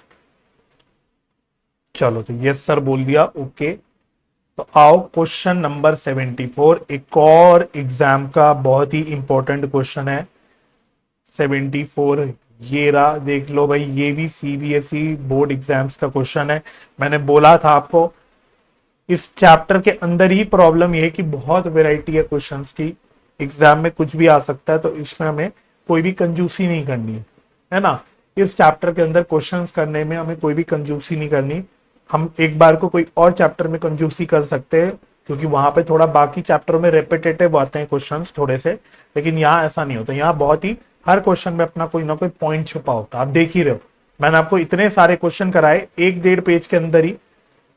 चलो तो यस सर बोल दिया, ओके। तो आओ क्वेश्चन नंबर 74, एक और एग्जाम का बहुत ही इंपॉर्टेंट क्वेश्चन है। 74 ये रहा, देख लो भाई, ये भी सीबीएसई बोर्ड एग्जाम्स का क्वेश्चन है। मैंने बोला था आपको, इस चैप्टर के अंदर ही प्रॉब्लम ये है कि बहुत वैरायटी है क्वेश्चंस की, एग्जाम में कुछ भी आ सकता है, तो इसमें हमें कोई भी कंजूसी नहीं करनी है ना। इस चैप्टर के अंदर क्वेश्चंस करने में हमें कोई भी कंजूसी नहीं करनी। हम एक बार को कोई और चैप्टर में कंजूसी कर सकते हैं, क्योंकि वहां पे थोड़ा बाकी चैप्टरों में रेपिटेटिव आते हैं क्वेश्चंस थोड़े से, लेकिन यहाँ ऐसा नहीं होता। यहाँ बहुत ही हर क्वेश्चन में अपना कोई ना कोई पॉइंट छुपा होता है। आप देख ही रहे हो, मैंने आपको इतने सारे क्वेश्चन कराए, 1-1.5 पेज के अंदर ही,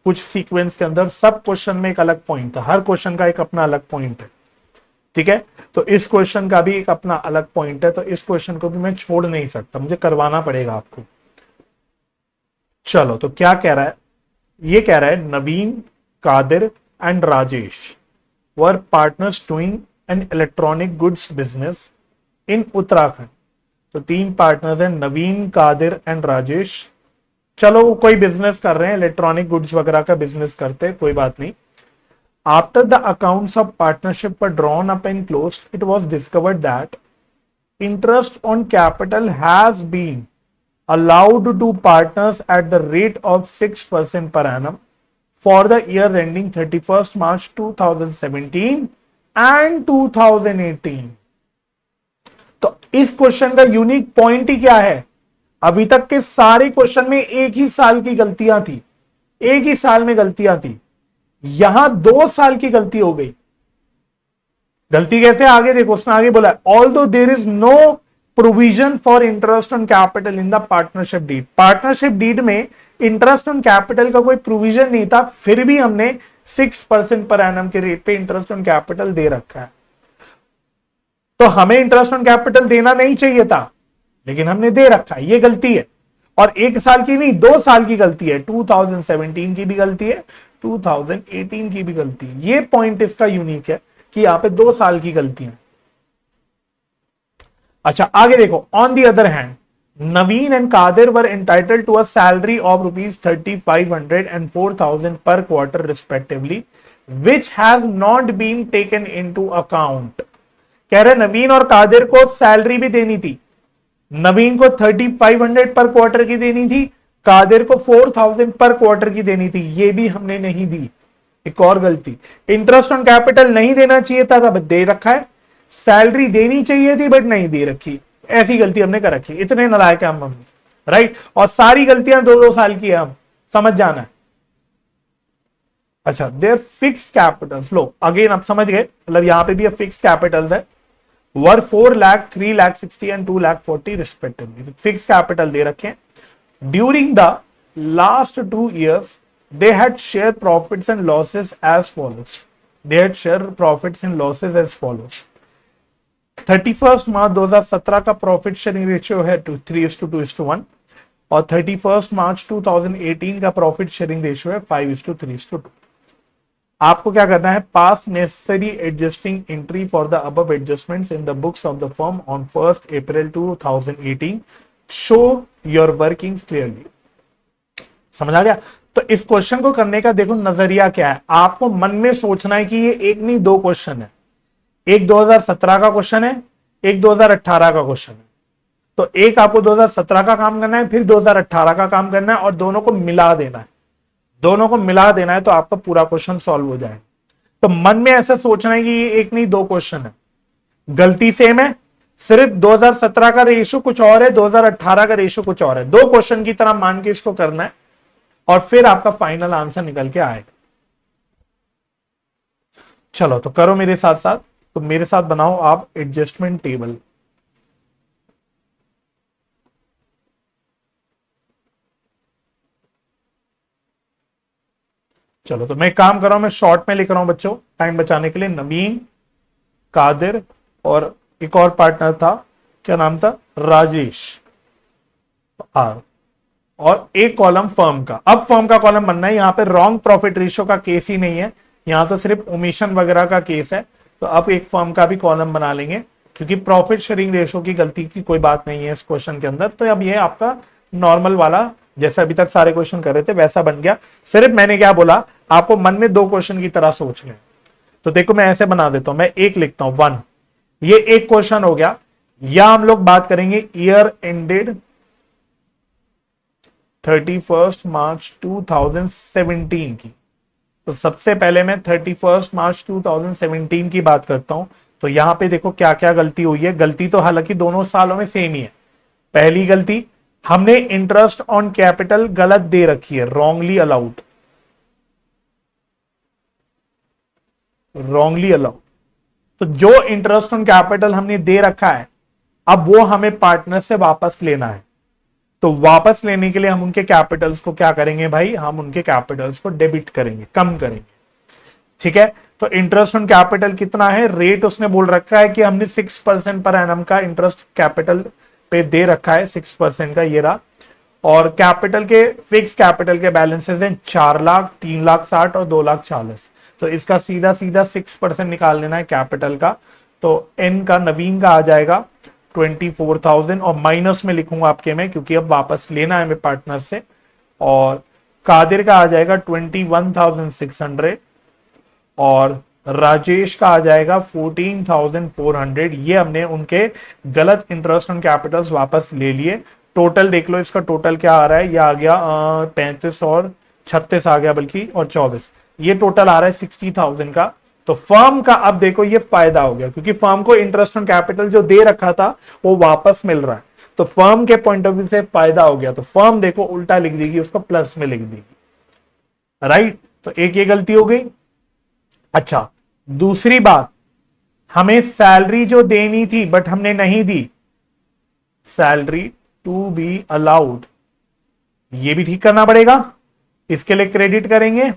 कुछ सीक्वेंस के अंदर, सब क्वेश्चन में एक अलग पॉइंट था, हर क्वेश्चन का एक अपना अलग पॉइंट है। ठीक है, तो इस क्वेश्चन का भी एक अपना अलग पॉइंट है, तो इस क्वेश्चन को भी मैं छोड़ नहीं सकता, मुझे करवाना पड़ेगा आपको। चलो तो क्या कह रहा है, ये कह रहा है Naveen, Kadir and Rajesh were partners doing an electronic goods business in Uttarakhand. तो 3 पार्टनर्स हैं, नवीन, कादिर एंड राजेश। चलो वो कोई बिजनेस कर रहे हैं, इलेक्ट्रॉनिक गुड्स वगैरह का बिजनेस करते हैं, कोई बात नहीं। After the accounts of partnership were drawn up and closed, it was discovered that interest on capital has been allowed to partners at the rate of 6% per annum for the years ending 31st March 2017 and 2018। तो इस क्वेश्चन का यूनिक पॉइंट ही क्या है, अभी तक के सारे क्वेश्चन में एक ही साल की गलतियां थी, एक ही साल में गलतियां थी, यहां 2 साल की गलती हो गई। गलती कैसे, आगे देखो, उसने आगे बोला, although there is no provision for interest on capital in the partnership deed. Partnership deed में इंटरेस्ट ऑन कैपिटल का कोई प्रोविजन नहीं था, फिर भी हमने 6% पर एनम के रेट पे इंटरेस्ट ऑन कैपिटल दे रखा है। तो हमें इंटरेस्ट ऑन कैपिटल देना नहीं चाहिए था, लेकिन हमने दे रखा है, ये गलती है। और 1 साल की नहीं, 2 साल की गलती है, 2017 की भी गलती है, 2018 की भी गलती है। ये पॉइंट इसका यूनिक है कि यहां पे 2 साल की गलतियां। अच्छा आगे देखो, on the other hand Naveen and Qadir were entitled to a salary of ₹3500 and 4000 per quarter respectively, which has not been taken into account। कह रहे नवीन और कादिर को सैलरी भी देनी थी, नवीन को 3500 पर क्वार्टर की देनी थी, कादिर को 4000 पर क्वार्टर की देनी थी, ये भी हमने नहीं दी। एक और गलती, इंटरेस्ट ऑन कैपिटल नहीं देना चाहिए था, तब दे रखा है, सैलरी देनी चाहिए थी बट नहीं दे रखी, ऐसी गलती हमने कर रखी। इतने नालायक हैं हम, राइट। और सारी गलतियां 2-2 साल की है, हम समझ जाना है। अच्छा, there fix capital flow, again आप समझ गए, मतलब यहां पे भी फिक्स कैपिटल है, were 4 lakh, 3 lakh 60 and 2 lakh 40 respectively, fix capital दे रखे। During the last 2 years they had share profits and losses as follows, they had share profits and losses as follows। 31 मार्च 2017 का प्रॉफिट शेयरिंग रेशियो है 3:2:1 और 31 मार्च 2018 का प्रॉफिट शेयरिंग रेशियो है 5:3:2। आपको क्या करना है, पास necessary adjusting entry for the above adjustments in the books of the firm on 1 April 2018, show your workings clearly. समझ आ गया। तो इस क्वेश्चन को करने का देखो नजरिया क्या है, आपको मन में सोचना है कि ये एक नहीं 2 क्वेश्चन है, एक 2017 का क्वेश्चन है, एक 2018 का क्वेश्चन है। तो एक आपको 2017 का काम करना है, फिर 2018 का काम करना है, और दोनों को मिला देना है, दोनों को मिला देना है, तो आपका पूरा क्वेश्चन सॉल्व हो जाएगा। तो मन में ऐसा सोचना है कि ये एक नहीं 2 क्वेश्चन है, गलती सेम है, सिर्फ 2017 का रेशियो कुछ और है, 2018 का रेशियो कुछ और है, 2 क्वेश्चन की तरह मान के इसको करना है, और फिर आपका फाइनल आंसर निकल के आएगा। चलो तो करो मेरे साथ साथ, तो मेरे साथ बनाओ आप एडजस्टमेंट टेबल। चलो तो मैं एक काम कर रहा हूं, मैं शॉर्ट में लिख रहा हूं बच्चों टाइम बचाने के लिए। नवीन, कादिर और एक और पार्टनर था, क्या नाम था, राजेश आर। और एक कॉलम फर्म का। अब फर्म का कॉलम बनना है। यहां पे रॉन्ग प्रॉफिट रेशियो का केस ही नहीं है, यहां तो सिर्फ ओमिशन वगैरह का केस है। तो अब एक फर्म का भी कॉलम बना लेंगे, क्योंकि प्रॉफिट शेयरिंग रेशियो की गलती की कोई बात नहीं है इस क्वेश्चन के अंदर। तो अब ये आपका नॉर्मल वाला, जैसे अभी तक सारे क्वेश्चन कर रहे थे वैसा बन गया। सिर्फ मैंने क्या बोला, आपको मन में दो क्वेश्चन की तरह सोच लें। तो देखो मैं ऐसे बना देता हूं, मैं एक लिखता हूं 1, ये एक क्वेश्चन हो गया। या हम लोग बात करेंगे ईयर एंडेड 31 मार्च 2017 की। तो सबसे पहले मैं 31 मार्च 2017 की बात करता हूं। तो यहां पे देखो क्या क्या गलती हुई है। गलती तो हालांकि दोनों सालों में सेम ही है। पहली गलती, हमने इंटरेस्ट ऑन कैपिटल गलत दे रखी है, रॉन्गली अलाउड, रॉन्गली अलाउड। तो जो इंटरेस्ट ऑन कैपिटल हमने दे रखा है, अब वो हमें पार्टनर से वापस लेना है। तो वापस लेने के लिए हम उनके कैपिटल्स को क्या करेंगे भाई, हम उनके कैपिटल्स को डेबिट करेंगे, कम करेंगे। ठीक है, तो इंटरेस्ट ऑन कैपिटल कितना है, रेट उसने बोल रखा है कि हमने 6% पर एनम का इंटरेस्ट कैपिटल पे दे रखा है, 6% का ये रहा। और कैपिटल के, फिक्स कैपिटल के बैलेंसेस हैं 4 लाख, 3 लाख 60 और 2 लाख 40। तो इसका सीधा सीधा 6% निकाल लेना है कैपिटल का। तो एन का, नवीन का आ जाएगा 24,000, और माइनस में लिखूंगा आपके में, क्योंकि अब वापस लेना है हमें पार्टनर से। और कादिर का आ जाएगा 21,600, और राजेश का आ जाएगा 14,400। ये हमने उनके गलत इंटरेस्ट ऑन कैपिटल्स वापस ले लिए। टोटल देख लो, इसका टोटल क्या आ रहा है, ये आ गया 35 और 36 आ गया बल्कि, और 24, ये टोटल आ रहा है 60,000 का। तो फर्म का अब देखो ये फायदा हो गया, क्योंकि फर्म को इंटरेस्ट ऑन कैपिटल जो दे रखा था वो वापस मिल रहा है। तो फर्म के पॉइंट ऑफ व्यू से फायदा हो गया। तो फर्म देखो उल्टा लिख देगी, उसको प्लस में लिख देगी। राइट, तो एक ये गलती हो गई। अच्छा, दूसरी बात, हमें सैलरी जो देनी थी बट हमने नहीं दी, सैलरी टू बी अलाउड, ये भी ठीक करना पड़ेगा। इसके लिए क्रेडिट करेंगे।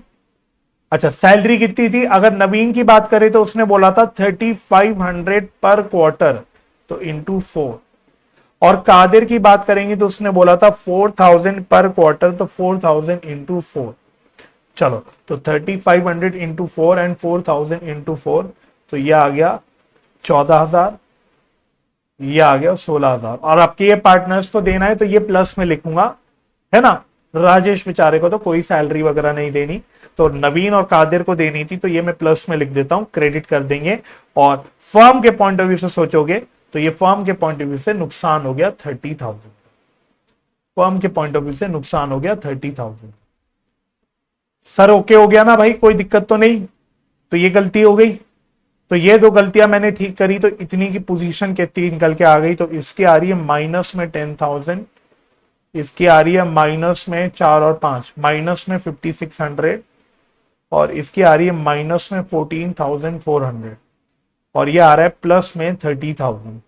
अच्छा, सैलरी कितनी थी, अगर नवीन की बात करें तो उसने बोला था 3500 पर क्वार्टर, तो इंटू 4। और कादिर की बात करेंगे तो उसने बोला था 4000 पर क्वार्टर, तो 4000 इंटू 4। चलो, तो 3500 इंटू 4 एंड 4000 इंटू 4, तो ये आ गया 14,000, ये आ गया 16,000। और आपके ये पार्टनर्स को देना है तो ये प्लस में लिखूंगा, है ना। राजेश बेचारे को तो कोई सैलरी वगैरह नहीं देनी, तो नवीन और कादिर को देनी थी, तो ये मैं प्लस में लिख देता हूं, क्रेडिट कर देंगे। और फर्म के पॉइंट ऑफ व्यू से सोचोगे तो ये फर्म के पॉइंट ऑफ व्यू से नुकसान हो गया 30,000। फर्म के पॉइंट ऑफ व्यू से नुकसान हो गया 30,000। सर ओके हो गया ना भाई, कोई दिक्कत तो नहीं। तो ये गलती हो गई, तो ये दो गलतियां मैंने ठीक करी, तो इतनी की पोजीशन कितनी निकल के आ गई। तो इसकी आ रही है माइनस में 10,000, इसकी आ रही है माइनस में 4 और 5, माइनस में 5600, और इसकी आ रही है माइनस में 14,400, और ये आ रहा है प्लस में 30,000,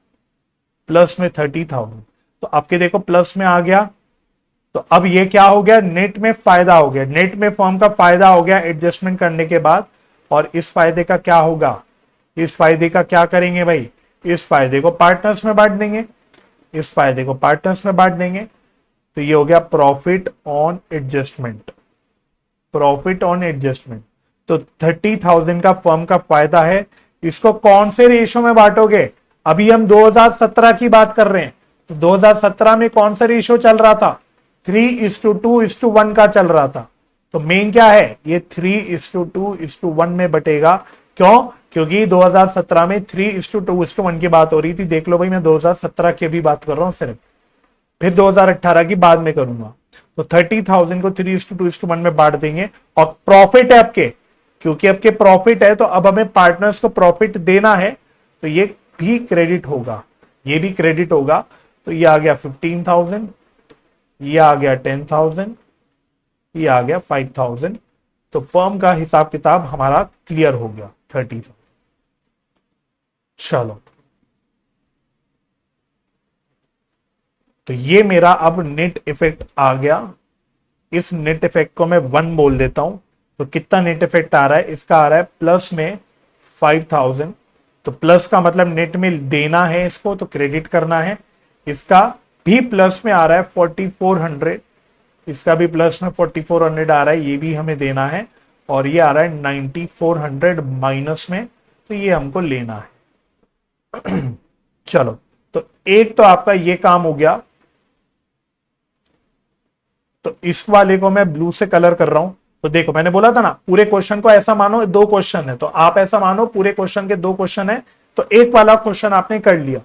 प्लस में 30,000। तो आपके देखो प्लस में आ गया। तो अब ये क्या हो गया, नेट में फायदा हो गया, नेट में फर्म का फायदा हो गया एडजस्टमेंट करने के बाद। और इस फायदे का क्या होगा, इस फायदे का क्या करेंगे भाई, इस फायदे को पार्टनर्स में बांट देंगे, इस फायदे को पार्टनर्स में बांट देंगे। तो ये हो गया profit on adjustment, profit on adjustment. तो 30,000 का फर्म का फायदा है। इसको कौन से रेशो में बांटोगे, अभी हम 2017 की बात कर रहे हैं, तो 2017 में कौन सा रेशो चल रहा था, 3:2:1 का चल रहा था। तो मेन क्या है, ये 3:2:1 में बटेगा। क्यों, क्योंकि 2017 में 3:2:1 की बात हो रही थी। देख लो भाई, मैं 2017 की भी बात कर रहा हूं सिर्फ, फिर 2018 की बाद में करूंगा। तो 30,000 को 3:2:1 में बांट देंगे। और प्रॉफिट है आपके, क्योंकि आपके प्रॉफिट है तो अब हमें पार्टनर्स को प्रॉफिट देना है, तो ये भी क्रेडिट होगा, ये भी क्रेडिट होगा। तो ये आ गया 15,000, ये आ गया 10,000, ये आ गया 5,000। तो फर्म का हिसाब किताब हमारा क्लियर हो गया। 30,000। चलो, तो ये मेरा अब नेट इफेक्ट आ गया। इस नेट इफेक्ट को मैं 1 बोल देता हूं। तो कितना नेट इफेक्ट आ रहा है, इसका आ रहा है प्लस में 5,000। तो प्लस का मतलब नेट में देना है इसको, तो क्रेडिट करना है। इसका भी प्लस में आ रहा है 4400, इसका भी प्लस में 4400 आ रहा है, ये भी हमें देना है। और ये आ रहा है 9400 माइनस में, तो ये हमको लेना है। चलो, तो एक तो आपका ये काम हो गया। तो इस वाले को मैं ब्लू से कलर कर रहा हूं। तो देखो, मैंने बोला था ना, पूरे क्वेश्चन को ऐसा मानो 2 क्वेश्चन है, तो आप ऐसा मानो पूरे क्वेश्चन के 2 क्वेश्चन है। तो एक वाला क्वेश्चन आपने कर लिया,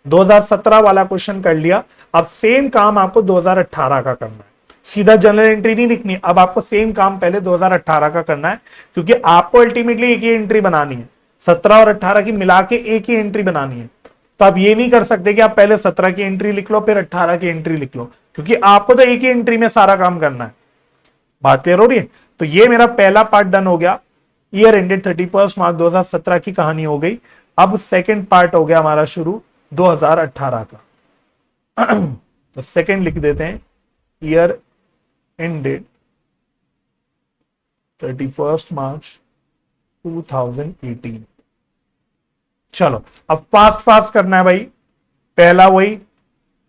2017 वाला क्वेश्चन कर लिया। अब सेम काम आपको 2018 का करना है। सीधा जनरल एंट्री नहीं लिखनी, अब आपको सेम काम पहले 2018 का करना है, क्योंकि आपको अल्टीमेटली एक ही एंट्री बनानी है। 17 और 18 की मिला के एक ही एंट्री बनानी है। तो आप ये नहीं कर सकते कि आप पहले 17 की एंट्री लिख लो फिर 18 की एंट्री लिख लो, क्योंकि आपको तो एक ही एंट्री में सारा काम करना है। बात क्लियर हो रही है? तो ये मेरा पहला पार्ट डन हो गया। ईयर एंडेड 31 मार्च 2017 की कहानी हो गई। अब सेकंड पार्ट हो गया हमारा शुरू 2018 का। तो सेकंड लिख देते हैं, ईयर एंडेड 31 मार्च 2018। चलो, अब फास्ट फास्ट करना है भाई। पहला वही,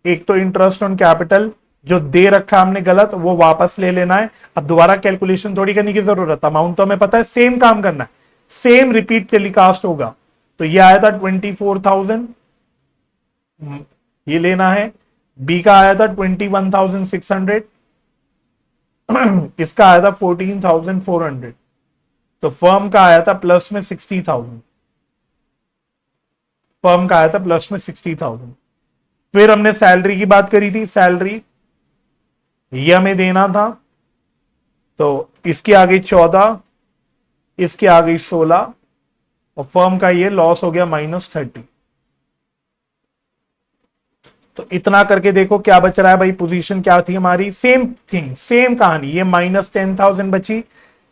एक तो इंटरेस्ट ऑन कैपिटल जो दे रखा हमने गलत, वो वापस ले लेना है। अब दोबारा कैलकुलेशन थोड़ी करने की जरूरत, अमाउंट तो हमें पता है, सेम काम करना है, सेम रिपीट टेलीकास्ट होगा। तो ये आया था 24,000, ये लेना है। बी का आया था 21,600, इसका आया था 14,400। तो फर्म का आया था प्लस में 60,000, फर्म का आया था प्लस में 60,000। फिर हमने सैलरी की बात करी थी, सैलरी ये हमें देना था। तो इसकी आ गई 14, इसकी आ गई 16, और फर्म का ये लॉस हो गया -30। तो इतना करके देखो क्या बच रहा है भाई। पोजीशन क्या थी हमारी, सेम थिंग, सेम कहानी। ये -10,000 बची,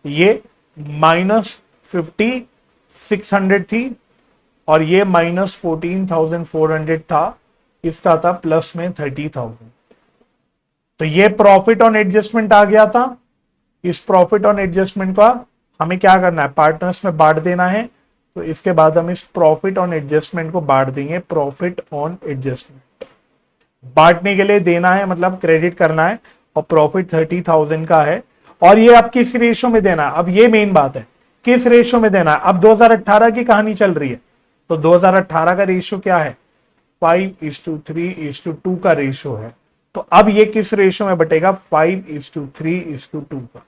ये -50,600 थी, और ये -14,400 था। इसका था प्लस में 30,000। तो ये प्रॉफिट ऑन एडजस्टमेंट आ गया था। इस प्रॉफिट ऑन एडजस्टमेंट का हमें क्या करना है, पार्टनर्स में बांट देना है। तो इसके बाद हम इस प्रॉफिट ऑन एडजस्टमेंट को बांट देंगे, प्रॉफिट ऑन एडजस्टमेंट। बांटने के लिए देना है मतलब क्रेडिट करना है, और प्रॉफिट 30,000 का है। और ये अब किस रेशो में देना है, अब ये मेन बात है, किस रेशो में देना है। अब 2018 की कहानी चल रही है, तो 2018 का रेशो क्या है, 5:3:2 का रेशो है। तो अब ये किस रेशो में बटेगा, 5:3:2 का,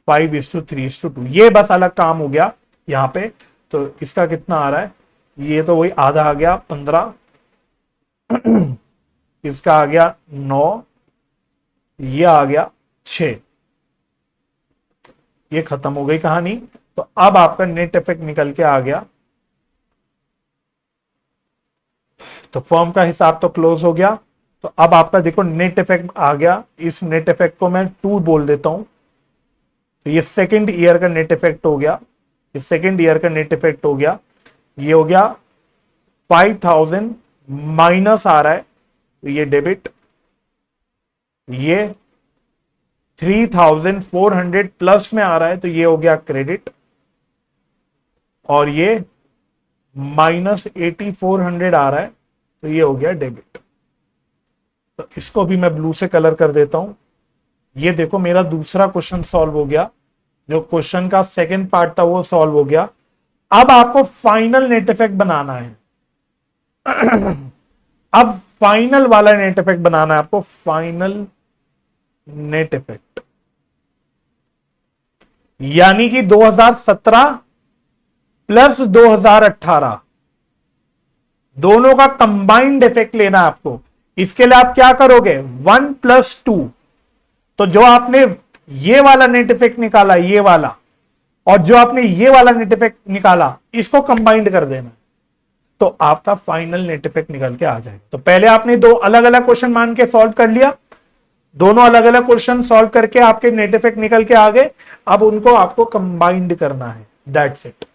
5:3:2। ये बस अलग काम हो गया यहां पे। तो इसका कितना आ रहा है, ये तो वही आधा आ गया 15, इसका आ गया 9, ये आ गया 6। ये खत्म हो गई कहानी। तो अब आपका नेट इफेक्ट निकल के आ गया। तो फर्म का हिसाब तो क्लोज हो गया। तो अब आपका देखो नेट इफेक्ट आ गया। इस नेट इफेक्ट को मैं 2 बोल देता हूं। तो ये सेकेंड ईयर का नेट इफेक्ट हो गया, इस सेकेंड ईयर का नेट इफेक्ट हो गया। ये हो गया 5,000 माइनस आ रहा है, तो ये डेबिट। ये 3,400 प्लस में आ रहा है, तो ये हो गया क्रेडिट। और ये -8,400 आ रहा है, तो ये हो गया डेबिट। तो इसको भी मैं ब्लू से कलर कर देता हूं। ये देखो मेरा दूसरा क्वेश्चन सॉल्व हो गया। जो क्वेश्चन का सेकंड पार्ट था वो सॉल्व हो गया। अब आपको फाइनल नेट इफेक्ट बनाना है। अब फाइनल वाला नेट इफेक्ट बनाना है आपको, फाइनल नेट इफेक्ट, यानी कि 2017 प्लस 2018 दोनों का कंबाइंड इफेक्ट लेना है आपको। इसके लिए आप क्या करोगे, 1 + 2। तो जो आपने ये वाला नेट इफेक्ट निकाला, ये वाला, और जो आपने ये वाला नेट इफेक्ट निकाला, इसको कंबाइंड कर देना, तो आपका फाइनल नेट इफेक्ट निकल के आ जाएगा। तो पहले आपने 2 अलग अलग क्वेश्चन मान के सॉल्व कर लिया, दोनों अलग अलग क्वेश्चन सॉल्व करके आपके नेट इफेक्ट निकल के आ गए। अब उनको आपको कंबाइंड करना है, दैट्स इट।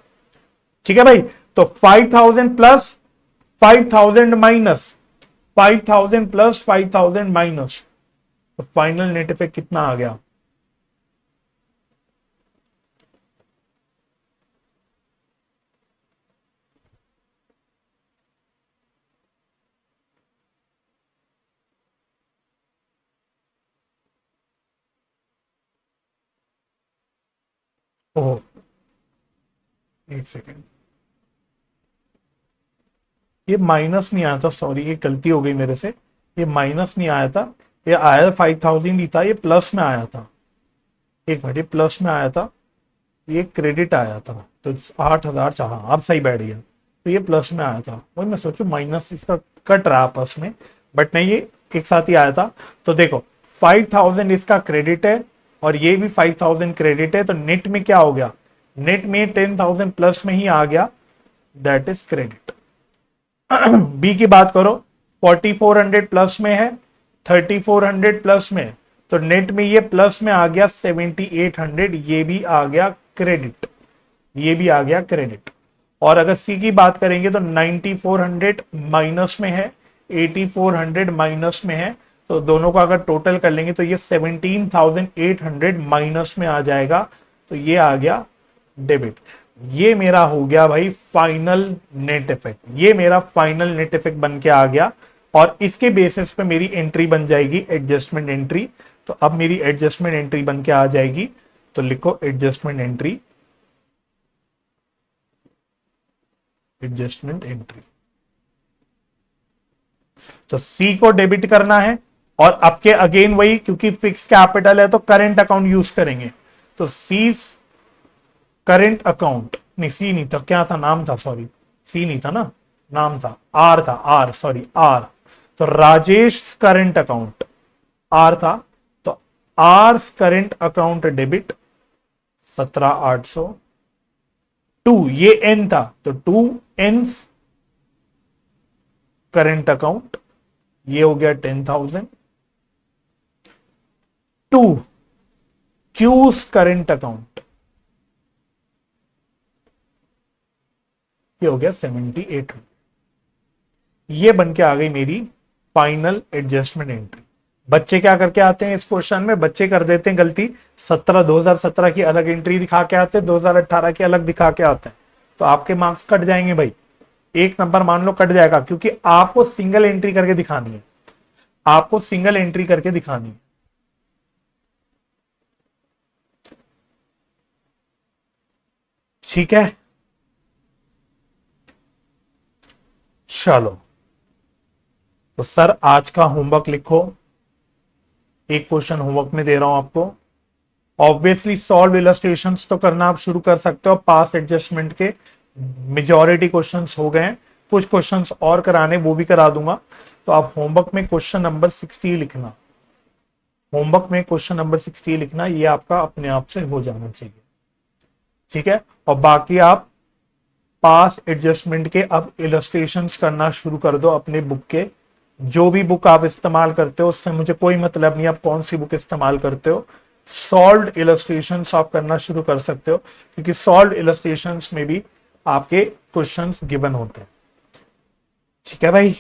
ठीक है भाई। तो 5000 प्लस 5000 माइनस 5000 प्लस 5000 माइनस, तो फाइनल नेट इफेक्ट कितना आ गया? ओह, एक सेकेंड, ये माइनस नहीं आया था, सॉरी ये गलती हो गई मेरे से। ये माइनस नहीं आया था, ये आया 5000 ही था, ये प्लस में आया था। एक मिनट, ये प्लस में आया था, ये क्रेडिट आया था, तो 8000 चाह, अब सही बैठ गया। तो ये प्लस में आया था, वही मैं सोचू माइनस इसका कट रहा आपस में, बट नहीं, ये एक साथ ही आया था। तो देखो 5000 इसका क्रेडिट है और ये भी 5000 क्रेडिट है, तो नेट में क्या हो गया? नेट में 10000 प्लस में ही आ गया, दैट इज क्रेडिट। बी की बात करो, 4400 प्लस में है, 3400 प्लस में, तो नेट में ये प्लस में आ गया 7800, ये भी आ गया क्रेडिट, ये भी आ गया क्रेडिट। और अगर सी की बात करेंगे तो 9400 माइनस में है, 8400 माइनस में है, तो दोनों का अगर टोटल कर लेंगे तो ये 17800 माइनस में आ जाएगा, तो ये आ गया डेबिट। ये मेरा हो गया भाई फाइनल नेट इफेक्ट, ये मेरा फाइनल नेट इफेक्ट बन के आ गया। और इसके बेसिस पे मेरी एंट्री बन जाएगी एडजस्टमेंट एंट्री। तो अब मेरी एडजस्टमेंट एंट्री बन के आ जाएगी, तो लिखो एडजस्टमेंट एंट्री, एडजस्टमेंट एंट्री। तो सी को डेबिट करना है, और अब के अगेन वही, क्योंकि फिक्स कैपिटल है तो करेंट अकाउंट यूज करेंगे। तो सी करेंट अकाउंट, नहीं सी नहीं था, क्या था नाम था, सॉरी सी नहीं था ना, नाम था आर, था आर, सॉरी आर। तो राजेश करेंट अकाउंट आर था, तो R current account debit 17800। Two, ये एन था तो 2 एन्स करेंट अकाउंट, ये हो गया 10,000। टू क्यूज करेंट अकाउंट, ये हो गया 78। ये बन के आ गई मेरी फाइनल एडजस्टमेंट एंट्री। बच्चे क्या करके आते हैं इस क्वेश्चन में? बच्चे कर देते हैं गलती, 2017 की अलग एंट्री दिखा के आते हैं, 2018 की अलग दिखा के आते हैं, तो आपके मार्क्स कट जाएंगे भाई, 1 नंबर मान लो कट जाएगा, क्योंकि आपको सिंगल एंट्री करके दिखानी है, आपको सिंगल एंट्री करके दिखानी है। ठीक है, चलो तो सर आज का होमवर्क लिखो, एक क्वेश्चन होमवर्क में दे रहा हूं आपको। ऑब्वियसली सॉल्व इलस्ट्रेशंस तो करना आप शुरू कर सकते हो, पास्ट एडजस्टमेंट के मेजॉरिटी क्वेश्चंस हो गए हैं, कुछ क्वेश्चंस और कराने वो भी करा दूंगा। तो आप होमवर्क में क्वेश्चन नंबर 60 लिखना, होमवर्क में क्वेश्चन नंबर 60 लिखना, ये आपका अपने आप से हो जाना चाहिए। ठीक है, और बाकी आप पास एडजस्टमेंट के अब इलस्ट्रेशंस करना शुरू कर दो अपने बुक के, जो भी बुक आप इस्तेमाल करते हो उससे मुझे कोई मतलब नहीं, आप कौन सी बुक इस्तेमाल करते हो, सॉल्व्ड इलस्ट्रेशंस आप करना शुरू कर सकते हो, क्योंकि सॉल्व्ड इलस्ट्रेशंस में भी आपके क्वेश्चंस गिवन होते हैं। ठीक है भाई।